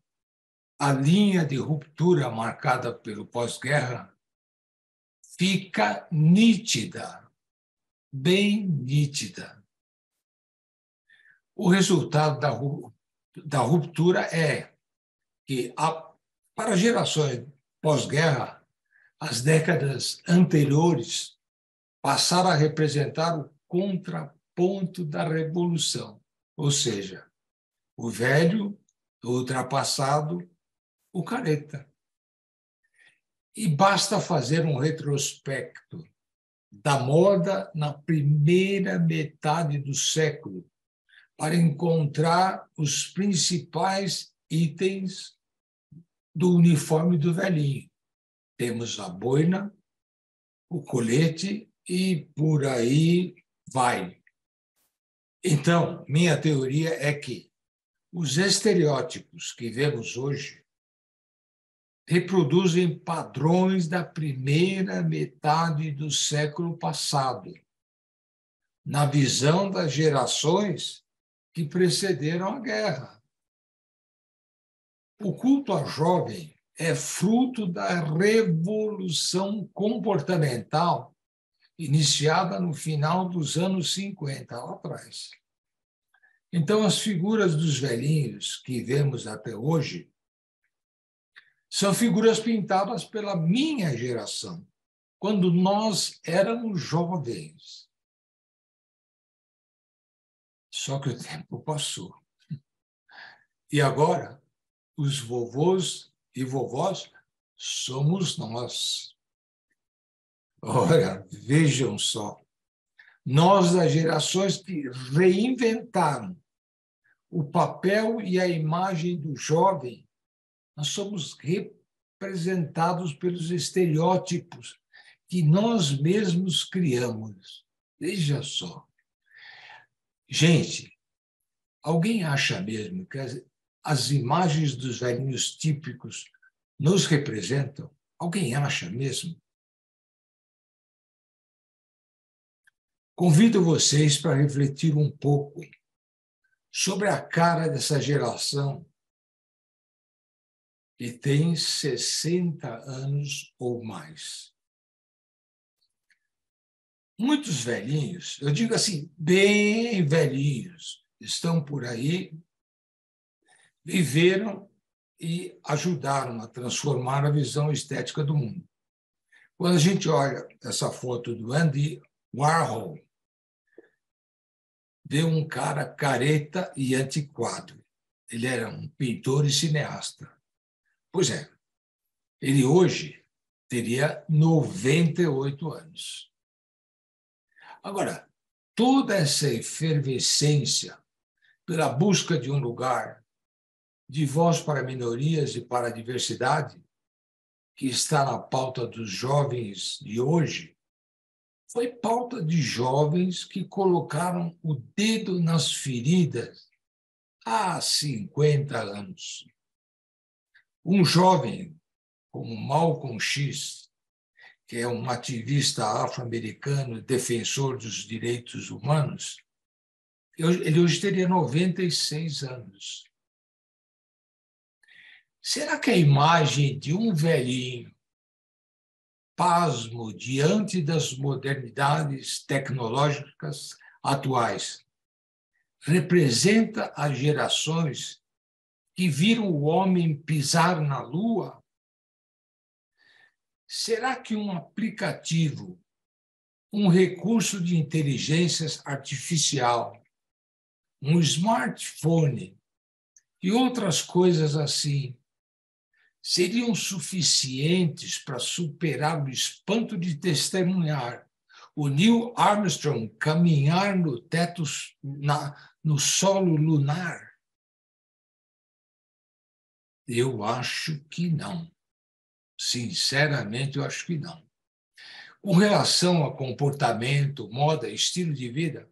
a linha de ruptura marcada pelo pós-guerra fica nítida, bem nítida. O resultado da ruptura é que, para gerações pós-guerra, as décadas anteriores passaram a representar o contraponto da revolução, ou seja, o velho, o ultrapassado, o careta. E basta fazer um retrospecto da moda na primeira metade do século para encontrar os principais itens do uniforme do velhinho. Temos a boina, o colete e por aí vai. Então, minha teoria é que os estereótipos que vemos hoje reproduzem padrões da primeira metade do século passado, na visão das gerações que precederam a guerra. O culto ao jovem é fruto da revolução comportamental iniciada no final dos anos 50, lá atrás. Então, as figuras dos velhinhos que vemos até hoje são figuras pintadas pela minha geração, quando nós éramos jovens. Só que o tempo passou. E agora, os vovôs e vovós somos nós. Ora, vejam só. Nós, das gerações que reinventaram o papel e a imagem do jovem, nós somos representados pelos estereótipos que nós mesmos criamos. Veja só. Gente, alguém acha mesmo que as imagens dos velhinhos típicos nos representam? Alguém acha mesmo? Convido vocês para refletir um pouco sobre a cara dessa geração que tem 60 anos ou mais. Muitos velhinhos, eu digo assim, bem velhinhos, estão por aí, viveram e ajudaram a transformar a visão estética do mundo. Quando a gente olha essa foto do Andy Warhol, vê um cara careta e antiquado. Ele era um pintor e cineasta. Pois é, ele hoje teria 98 anos. Agora, toda essa efervescência pela busca de um lugar, de voz para minorias e para a diversidade, que está na pauta dos jovens de hoje, foi pauta de jovens que colocaram o dedo nas feridas há 50 anos. Um jovem como Malcolm X, que é um ativista afro-americano, defensor dos direitos humanos, ele hoje teria 96 anos. Será que a imagem de um velhinho, pasmo diante das modernidades tecnológicas atuais, representa as gerações que viram o homem pisar na Lua? Será que um aplicativo, um recurso de inteligência artificial, um smartphone e outras coisas assim seriam suficientes para superar o espanto de testemunhar o Neil Armstrong caminhar no teto, no solo lunar? Eu acho que não. Sinceramente, eu acho que não. Com relação a comportamento, moda, estilo de vida,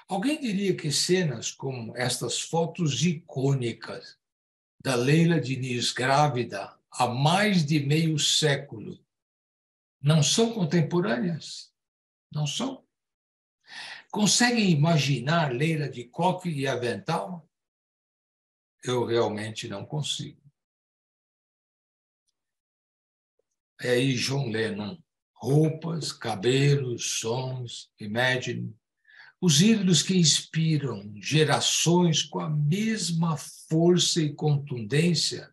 alguém diria que cenas como estas fotos icônicas da Leila Diniz grávida há mais de meio século não são contemporâneas? Não são? Conseguem imaginar Leila de coque e avental? Eu realmente não consigo. É aí John Lennon. Roupas, cabelos, sons, Imagine. Os ídolos que inspiram gerações com a mesma força e contundência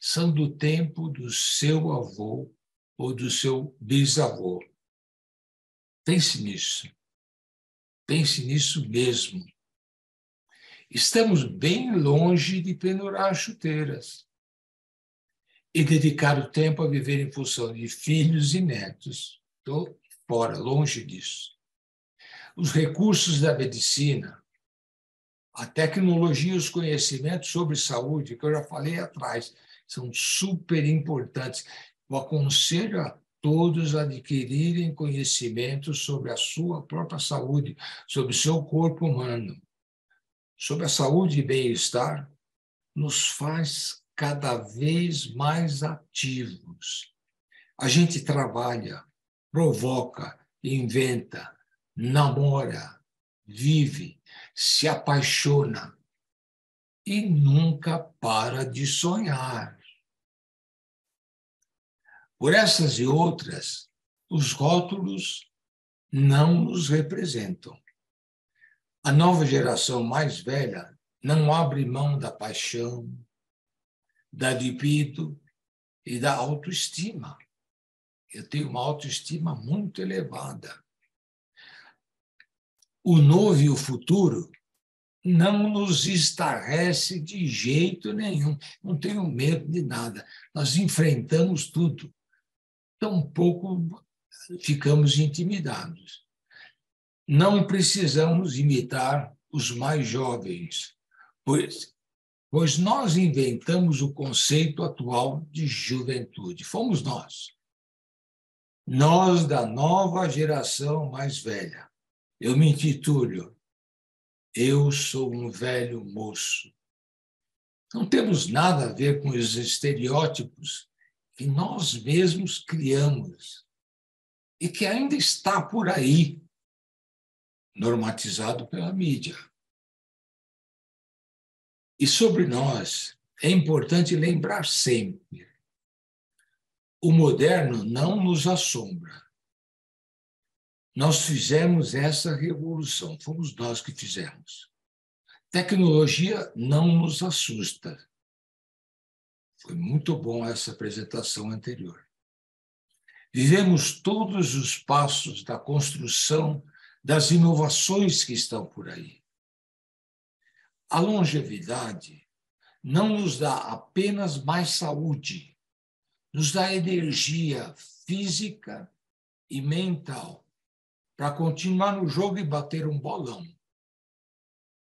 são do tempo do seu avô ou do seu bisavô. Pense nisso. Pense nisso mesmo. Estamos bem longe de pendurar chuteiras e dedicar o tempo a viver em função de filhos e netos. Estou fora, longe disso. Os recursos da medicina, a tecnologia e os conhecimentos sobre saúde, que eu já falei atrás, são super importantes. Eu aconselho a todos a adquirirem conhecimento sobre a sua própria saúde, sobre o seu corpo humano. Sobre a saúde e bem-estar, nos faz cada vez mais ativos. A gente trabalha, provoca, inventa, namora, vive, se apaixona e nunca para de sonhar. Por essas e outras, os rótulos não nos representam. A nova geração mais velha não abre mão da paixão, da libido e da autoestima. Eu tenho uma autoestima muito elevada. O novo e o futuro não nos estarrece de jeito nenhum. Não tenho medo de nada. Nós enfrentamos tudo. Tampouco ficamos intimidados. Não precisamos imitar os mais jovens, pois nós inventamos o conceito atual de juventude. Fomos nós. Nós da nova geração mais velha. Eu me intitulo Eu Sou um Velho Moço. Não temos nada a ver com os estereótipos que nós mesmos criamos e que ainda está por aí, normatizado pela mídia. E sobre nós, é importante lembrar sempre, o moderno não nos assombra. Nós fizemos essa revolução, fomos nós que fizemos. Tecnologia não nos assusta. Foi muito bom essa apresentação anterior. Vivemos todos os passos da construção das inovações que estão por aí. A longevidade não nos dá apenas mais saúde, nos dá energia física e mental para continuar no jogo e bater um bolão.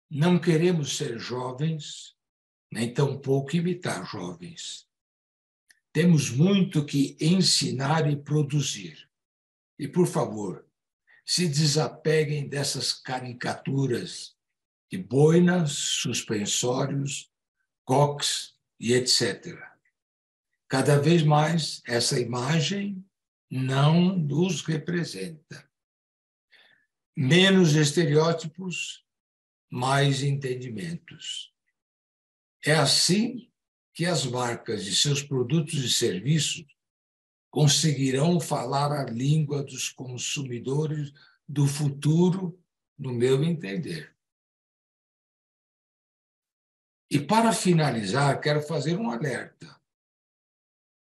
Não queremos ser jovens, nem tampouco imitar jovens. Temos muito que ensinar e produzir. E, por favor, se desapeguem dessas caricaturas de boinas, suspensórios, coques e etc. Cada vez mais, essa imagem não nos representa. Menos estereótipos, mais entendimentos. É assim que as marcas de seus produtos e serviços conseguirão falar a língua dos consumidores do futuro, no meu entender. E, para finalizar, quero fazer um alerta.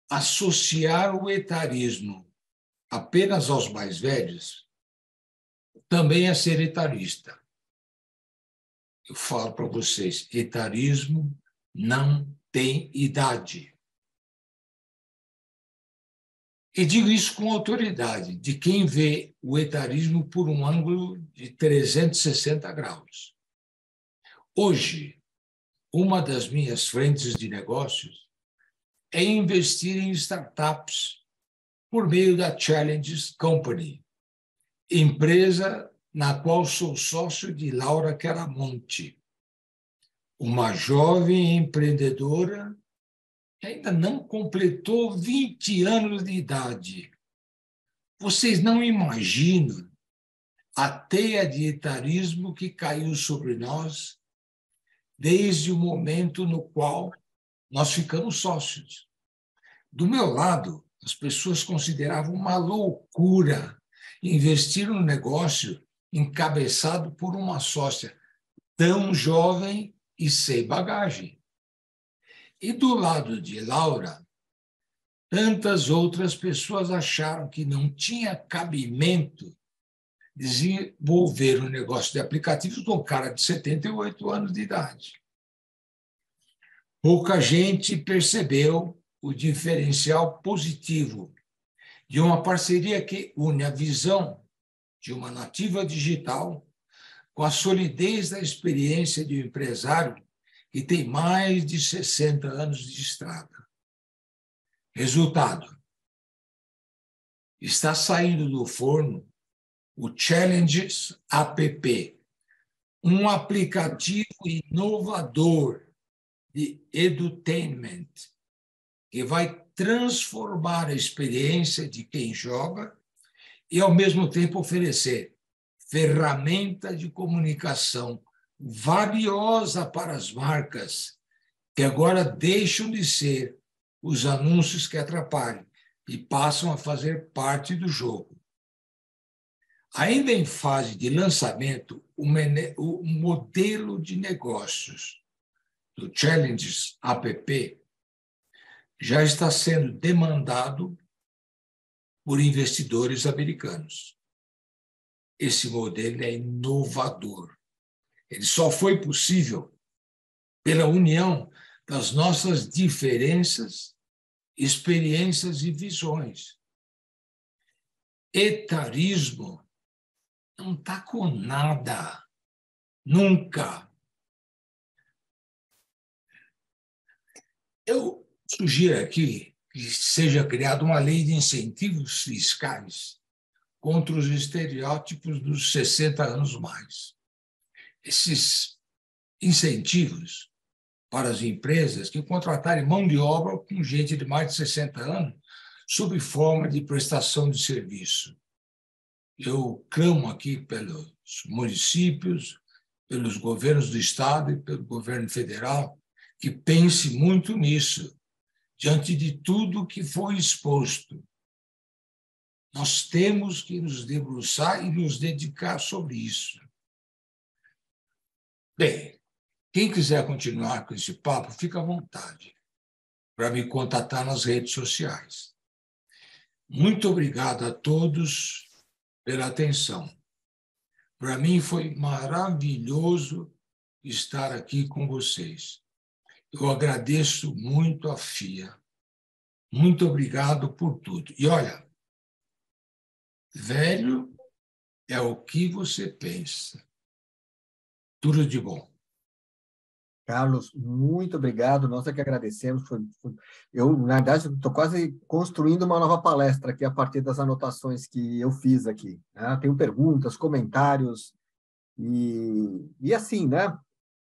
Associar o etarismo apenas aos mais velhos também é ser etarista. Eu falo para vocês, etarismo não tem idade. E digo isso com autoridade, de quem vê o etarismo por um ângulo de 360 graus. Hoje, uma das minhas frentes de negócios é investir em startups por meio da Challenges Company, empresa na qual sou sócio de Laura Queramonte, uma jovem empreendedora que ainda não completou 20 anos de idade. Vocês não imaginam a teia de etarismo que caiu sobre nós desde o momento no qual nós ficamos sócios. Do meu lado, as pessoas consideravam uma loucura investir num negócio encabeçado por uma sócia tão jovem e sem bagagem. E do lado de Laura, tantas outras pessoas acharam que não tinha cabimento desenvolver um negócio de aplicativos com um cara de 78 anos de idade. Pouca gente percebeu o diferencial positivo de uma parceria que une a visão de uma nativa digital com a solidez da experiência de um empresário que tem mais de 60 anos de estrada. Resultado: está saindo do forno o Challenges App, um aplicativo inovador de edutainment que vai transformar a experiência de quem joga e, ao mesmo tempo, oferecer ferramenta de comunicação valiosa para as marcas que agora deixam de ser os anúncios que atrapalham e passam a fazer parte do jogo. Ainda em fase de lançamento, o modelo de negócios do Challenges App já está sendo demandado por investidores americanos. Esse modelo é inovador. Ele só foi possível pela união das nossas diferenças, experiências e visões. Etarismo não está com nada, nunca. Eu sugiro aqui que seja criada uma lei de incentivos fiscais contra os estereótipos dos 60 anos mais. Esses incentivos para as empresas que contratarem mão de obra com gente de mais de 60 anos sob forma de prestação de serviço. Eu clamo aqui pelos municípios, pelos governos do Estado e pelo governo federal que pense muito nisso, diante de tudo que foi exposto. Nós temos que nos debruçar e nos dedicar sobre isso. Bem, quem quiser continuar com esse papo, fica à vontade para me contatar nas redes sociais. Muito obrigado a todos pela atenção. Para mim foi maravilhoso estar aqui com vocês. Eu agradeço muito a FIA. Muito obrigado por tudo. E olha, velho é o que você pensa. Tudo de bom.
Carlos, muito obrigado. Nós é que agradecemos. Eu, na verdade, estou quase construindo uma nova palestra aqui a partir das anotações que eu fiz aqui, né? Tenho perguntas, comentários e assim, né?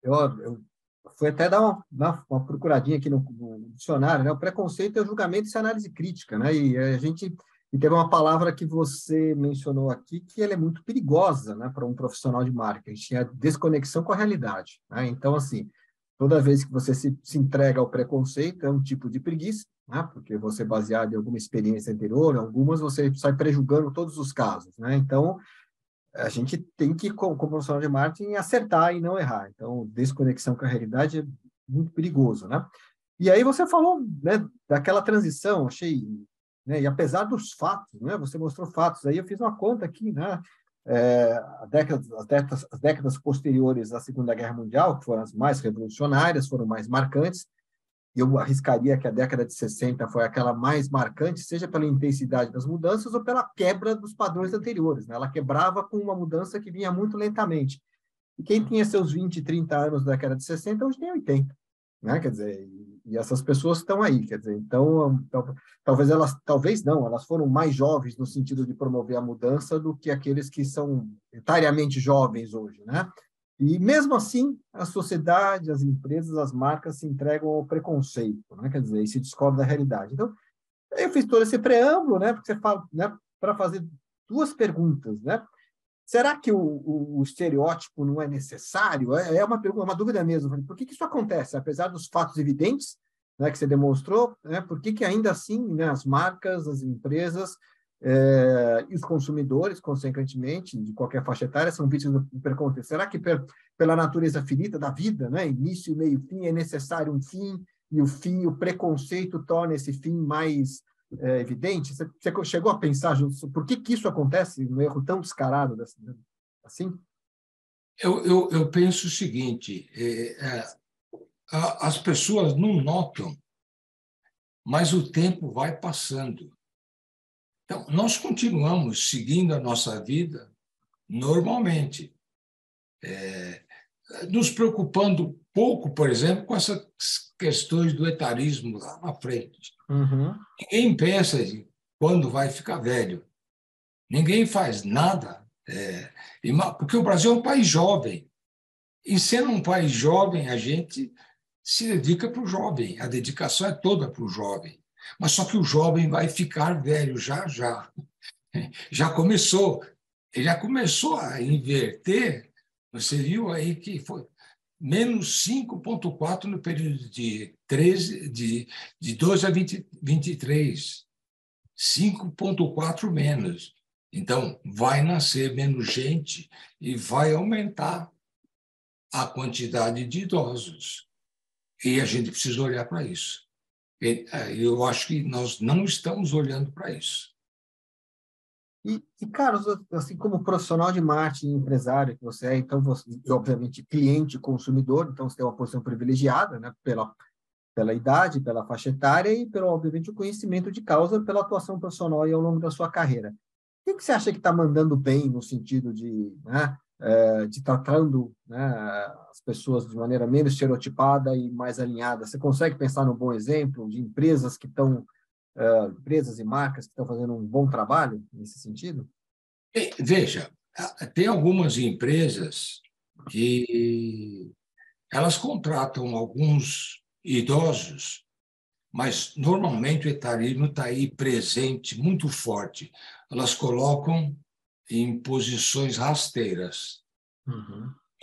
Eu fui até dar uma procuradinha aqui no dicionário, né? O preconceito é o julgamento e a análise crítica, né? E teve uma palavra que você mencionou aqui que ela é muito perigosa, né, para um profissional de marketing, é a desconexão com a realidade, né? Então, assim, toda vez que você se entrega ao preconceito, é um tipo de preguiça, né? Porque você, baseado em alguma experiência anterior, algumas você sai prejulgando todos os casos, né? Então, a gente tem que, como profissional de marketing, acertar e não errar. Então, desconexão com a realidade é muito perigoso, né? E aí você falou, né, daquela transição, achei... Né? E apesar dos fatos, né? Você mostrou fatos, aí eu fiz uma conta aqui, né? As décadas posteriores à Segunda Guerra Mundial, que foram as mais revolucionárias, foram mais marcantes, e eu arriscaria que a década de 60 foi aquela mais marcante, seja pela intensidade das mudanças ou pela quebra dos padrões anteriores, né? Ela quebrava com uma mudança que vinha muito lentamente. E quem tinha seus 20, 30 anos da década de 60, hoje tem 80. Né? Quer dizer, e essas pessoas estão aí, quer dizer, então talvez não, elas foram mais jovens no sentido de promover a mudança do que aqueles que são etariamente jovens hoje, né? E mesmo assim, a sociedade, as empresas, as marcas se entregam ao preconceito, né? Quer dizer, e se descobre da realidade. Então, eu fiz todo esse preâmbulo, né? Porque você fala, né? Para fazer duas perguntas, né? Será que o estereótipo não é necessário? É uma pergunta, uma dúvida mesmo. Por que isso acontece? Apesar dos fatos evidentes, né, que você demonstrou, né, por que ainda assim, né, as marcas, as empresas e os consumidores, consequentemente, de qualquer faixa etária, são vítimas do preconceito? Será que pela natureza finita da vida, né, início, meio, fim, é necessário um fim? e o preconceito torna esse fim mais evidente? Você chegou a pensar por que isso acontece, um erro tão descarado assim?
Eu penso o seguinte, as pessoas não notam, mas o tempo vai passando. Então, nós continuamos seguindo a nossa vida normalmente, nos preocupando pouco, por exemplo, com essas questões do etarismo lá na frente.
Uhum.
Ninguém pensa em quando vai ficar velho. Ninguém faz nada, porque o Brasil é um país jovem. E sendo um país jovem, a gente se dedica para o jovem. A dedicação é toda para o jovem. Mas só que o jovem vai ficar velho já já. Já começou. Ele já começou a inverter. Você viu aí que foi menos 5,4 no período de 12 a 23. 5,4 menos. Então, vai nascer menos gente e vai aumentar a quantidade de idosos. E a gente precisa olhar para isso. Eu acho que nós não estamos olhando para isso.
E, Carlos, assim como profissional de marketing, empresário que você é, então você, obviamente, cliente, consumidor, então você tem uma posição privilegiada, né, pela idade, pela faixa etária e, obviamente, o conhecimento de causa pela atuação profissional e ao longo da sua carreira. O que você acha que está mandando bem no sentido de, né, de tratando, né, as pessoas de maneira menos estereotipada e mais alinhada? Você consegue pensar num bom exemplo de empresas que estão, empresas e marcas que estão fazendo um bom trabalho nesse sentido?
Veja, tem algumas empresas que elas contratam alguns idosos, mas normalmente o etarismo está aí presente, muito forte. Elas colocam em posições rasteiras,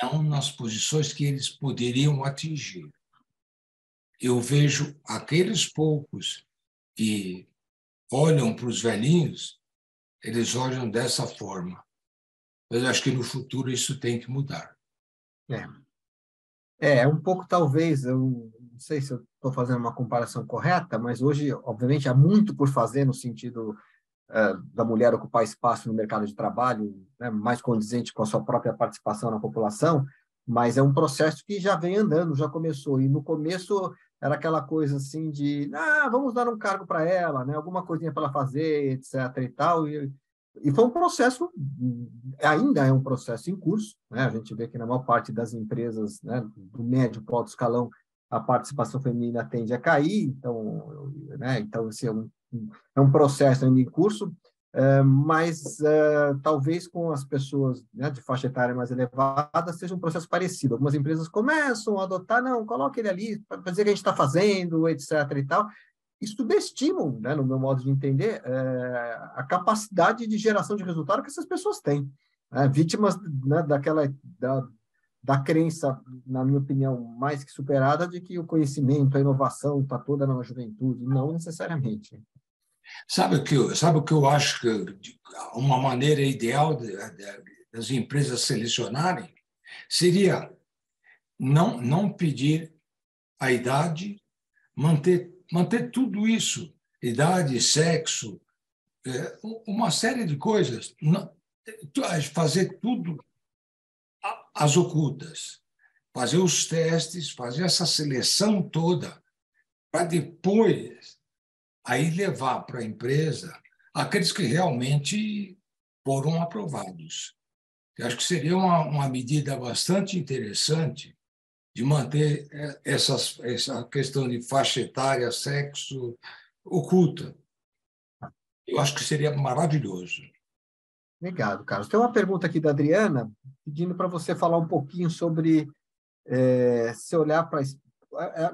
não nas posições que eles poderiam atingir. Eu vejo aqueles poucos que olham para os velhinhos, eles olham dessa forma. Mas eu acho que no futuro isso tem que mudar.
Um pouco, talvez, eu não sei se eu estou fazendo uma comparação correta, mas hoje, obviamente, há muito por fazer no sentido da mulher ocupar espaço no mercado de trabalho, né, mais condizente com a sua própria participação na população, mas é um processo que já vem andando, já começou. E no começo era aquela coisa assim de, vamos dar um cargo para ela, né, alguma coisinha para ela fazer, etc. e tal. E foi um processo, ainda é um processo em curso, né? A gente vê que na maior parte das empresas, né, do médio para o alto escalão, a participação feminina tende a cair, então, né, então esse é um processo ainda em curso, mas talvez com as pessoas, né, de faixa etária mais elevada seja um processo parecido. Algumas empresas começam a adotar, não, coloque ele ali para dizer que a gente está fazendo, etc. e tal, e subestimam, né, no meu modo de entender, a capacidade de geração de resultado que essas pessoas têm. Vítimas, né, da crença, na minha opinião, mais que superada, de que o conhecimento, a inovação está toda na juventude. Não necessariamente.
Sabe o que eu acho que uma maneira ideal das empresas selecionarem seria não pedir a idade, manter tudo isso, idade, sexo, uma série de coisas, fazer tudo às ocultas, fazer os testes, fazer essa seleção toda, para depois aí levar para a empresa aqueles que realmente foram aprovados. Eu acho que seria uma medida bastante interessante de manter essa questão de faixa etária, sexo, oculta. Eu acho que seria maravilhoso.
Obrigado, Carlos. Tem uma pergunta aqui da Adriana, pedindo para você falar um pouquinho sobre se olhar para...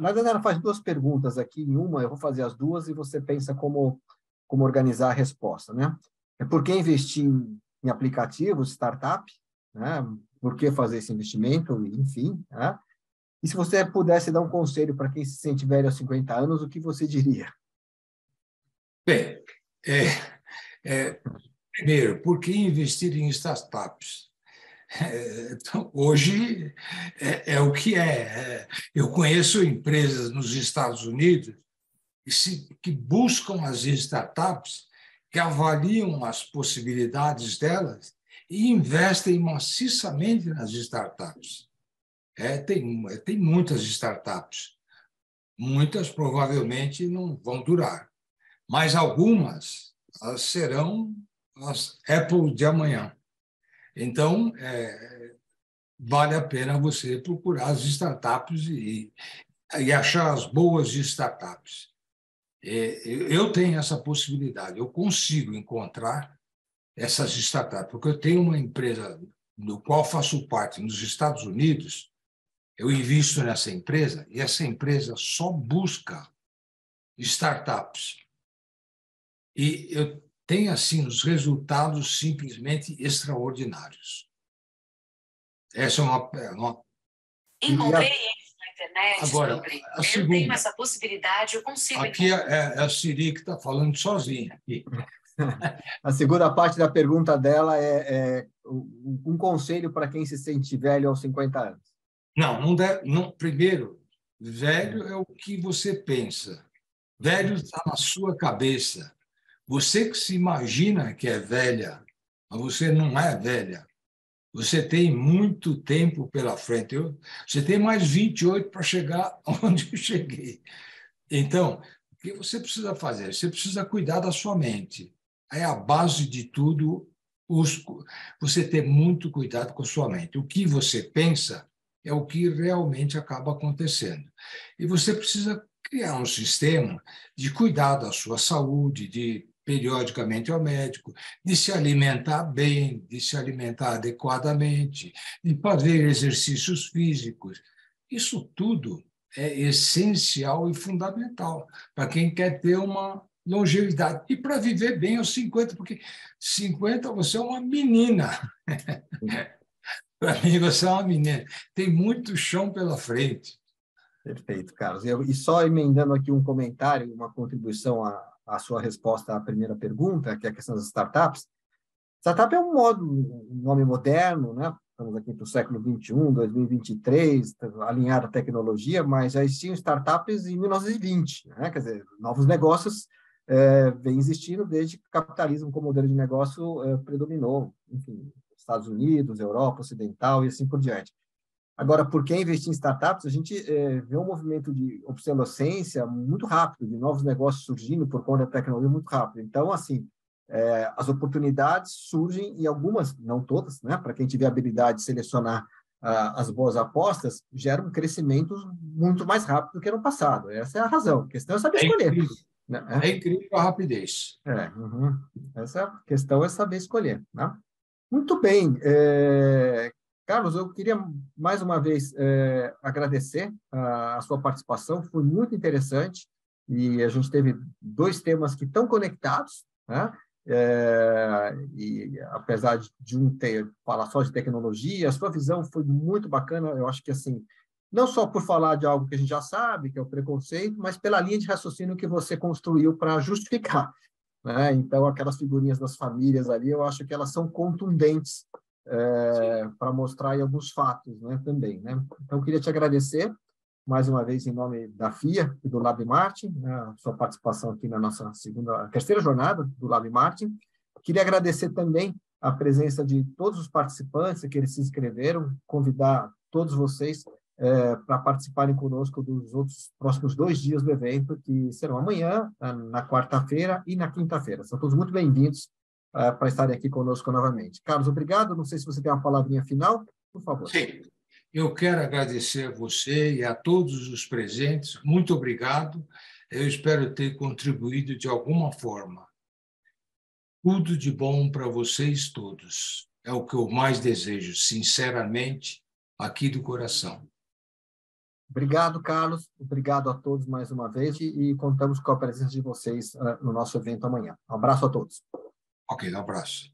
Na verdade, ela faz duas perguntas aqui em uma, eu vou fazer as duas e você pensa como organizar a resposta, né? Por que investir em aplicativos, startup, né? Por que fazer esse investimento, enfim, né? E se você pudesse dar um conselho para quem se sente velho aos 50 anos, o que você diria?
Bem, primeiro, por que investir em startups? Então, hoje é o que é. Eu conheço empresas nos Estados Unidos que buscam as startups, que avaliam as possibilidades delas e investem maciçamente nas startups. Tem muitas startups. Muitas provavelmente não vão durar, mas algumas serão as Apple de amanhã. Então, vale a pena você procurar as startups e achar as boas startups. Eu tenho essa possibilidade, eu consigo encontrar essas startups, porque eu tenho uma empresa do qual faço parte nos Estados Unidos, eu invisto nessa empresa e essa empresa só busca startups. E eu tenho, assim, os resultados simplesmente extraordinários. Essa é uma...
Encontrei isso na internet.
Agora, a segunda,
eu tenho essa possibilidade, eu consigo.
Aqui é a Siri que está falando sozinha. Aqui.
A segunda parte da pergunta dela é um conselho para quem se sente velho aos 50 anos.
Não, primeiro, velho é o que você pensa. Velho está na sua cabeça. Você que se imagina que é velha, mas você não é velha. Você tem muito tempo pela frente. Você tem mais 28 para chegar onde eu cheguei. Então, o que você precisa fazer? Você precisa cuidar da sua mente. É a base de tudo, você ter muito cuidado com a sua mente. O que você pensa é o que realmente acaba acontecendo. E você precisa criar um sistema de cuidar da sua saúde, de periodicamente ao médico, de se alimentar bem, de se alimentar adequadamente, de fazer exercícios físicos. Isso tudo é essencial e fundamental para quem quer ter uma longevidade. E para viver bem aos 50, porque 50 você é uma menina. Para mim, você é uma menina. Tem muito chão pela frente.
Perfeito, Carlos. E só emendando aqui um comentário, uma contribuição à sua resposta à primeira pergunta, que é a questão das startups. Startup é um nome moderno, né? Estamos aqui para o século XXI, 2023, alinhar a tecnologia, mas já existiam startups em 1920, né? Quer dizer, novos negócios vêm existindo desde que o capitalismo como modelo de negócio predominou, enfim, Estados Unidos, Europa Ocidental e assim por diante. Agora, por que investir em startups? A gente vê um movimento de obsolescência muito rápido, de novos negócios surgindo por conta da tecnologia muito rápido. Então, assim, as oportunidades surgem, e algumas, não todas, né? Para quem tiver a habilidade de selecionar as boas apostas, gera um crescimento muito mais rápido do que no passado. Essa é a razão. A questão é saber escolher. Né?
É incrível a rapidez.
Essa questão é saber escolher. Né? Muito bem. Carlos, eu queria mais uma vez agradecer a sua participação, foi muito interessante, e a gente teve dois temas que estão conectados, né? E apesar de um falar só de tecnologia, a sua visão foi muito bacana. Eu acho que, assim, não só por falar de algo que a gente já sabe, que é o preconceito, mas pela linha de raciocínio que você construiu para justificar, né? Então, aquelas figurinhas das famílias ali, eu acho que elas são contundentes para mostrar aí alguns fatos, né, também, né? Então, eu queria te agradecer mais uma vez em nome da FIA e do Lab Martin, né, a sua participação aqui na nossa terceira jornada do Lab Martin. Queria agradecer também a presença de todos os participantes que eles se inscreveram, convidar todos vocês para participarem conosco dos outros próximos 2 dias do evento, que serão amanhã, na quarta-feira e na quinta-feira. São todos muito bem-vindos para estarem aqui conosco novamente. Carlos, obrigado. Não sei se você tem uma palavrinha final, por favor.
Sim. Eu quero agradecer a você e a todos os presentes. Muito obrigado. Eu espero ter contribuído de alguma forma. Tudo de bom para vocês todos. É o que eu mais desejo, sinceramente, aqui do coração.
Obrigado, Carlos. Obrigado a todos mais uma vez e contamos com a presença de vocês no nosso evento amanhã. Um abraço a todos.
Ok, um abraço.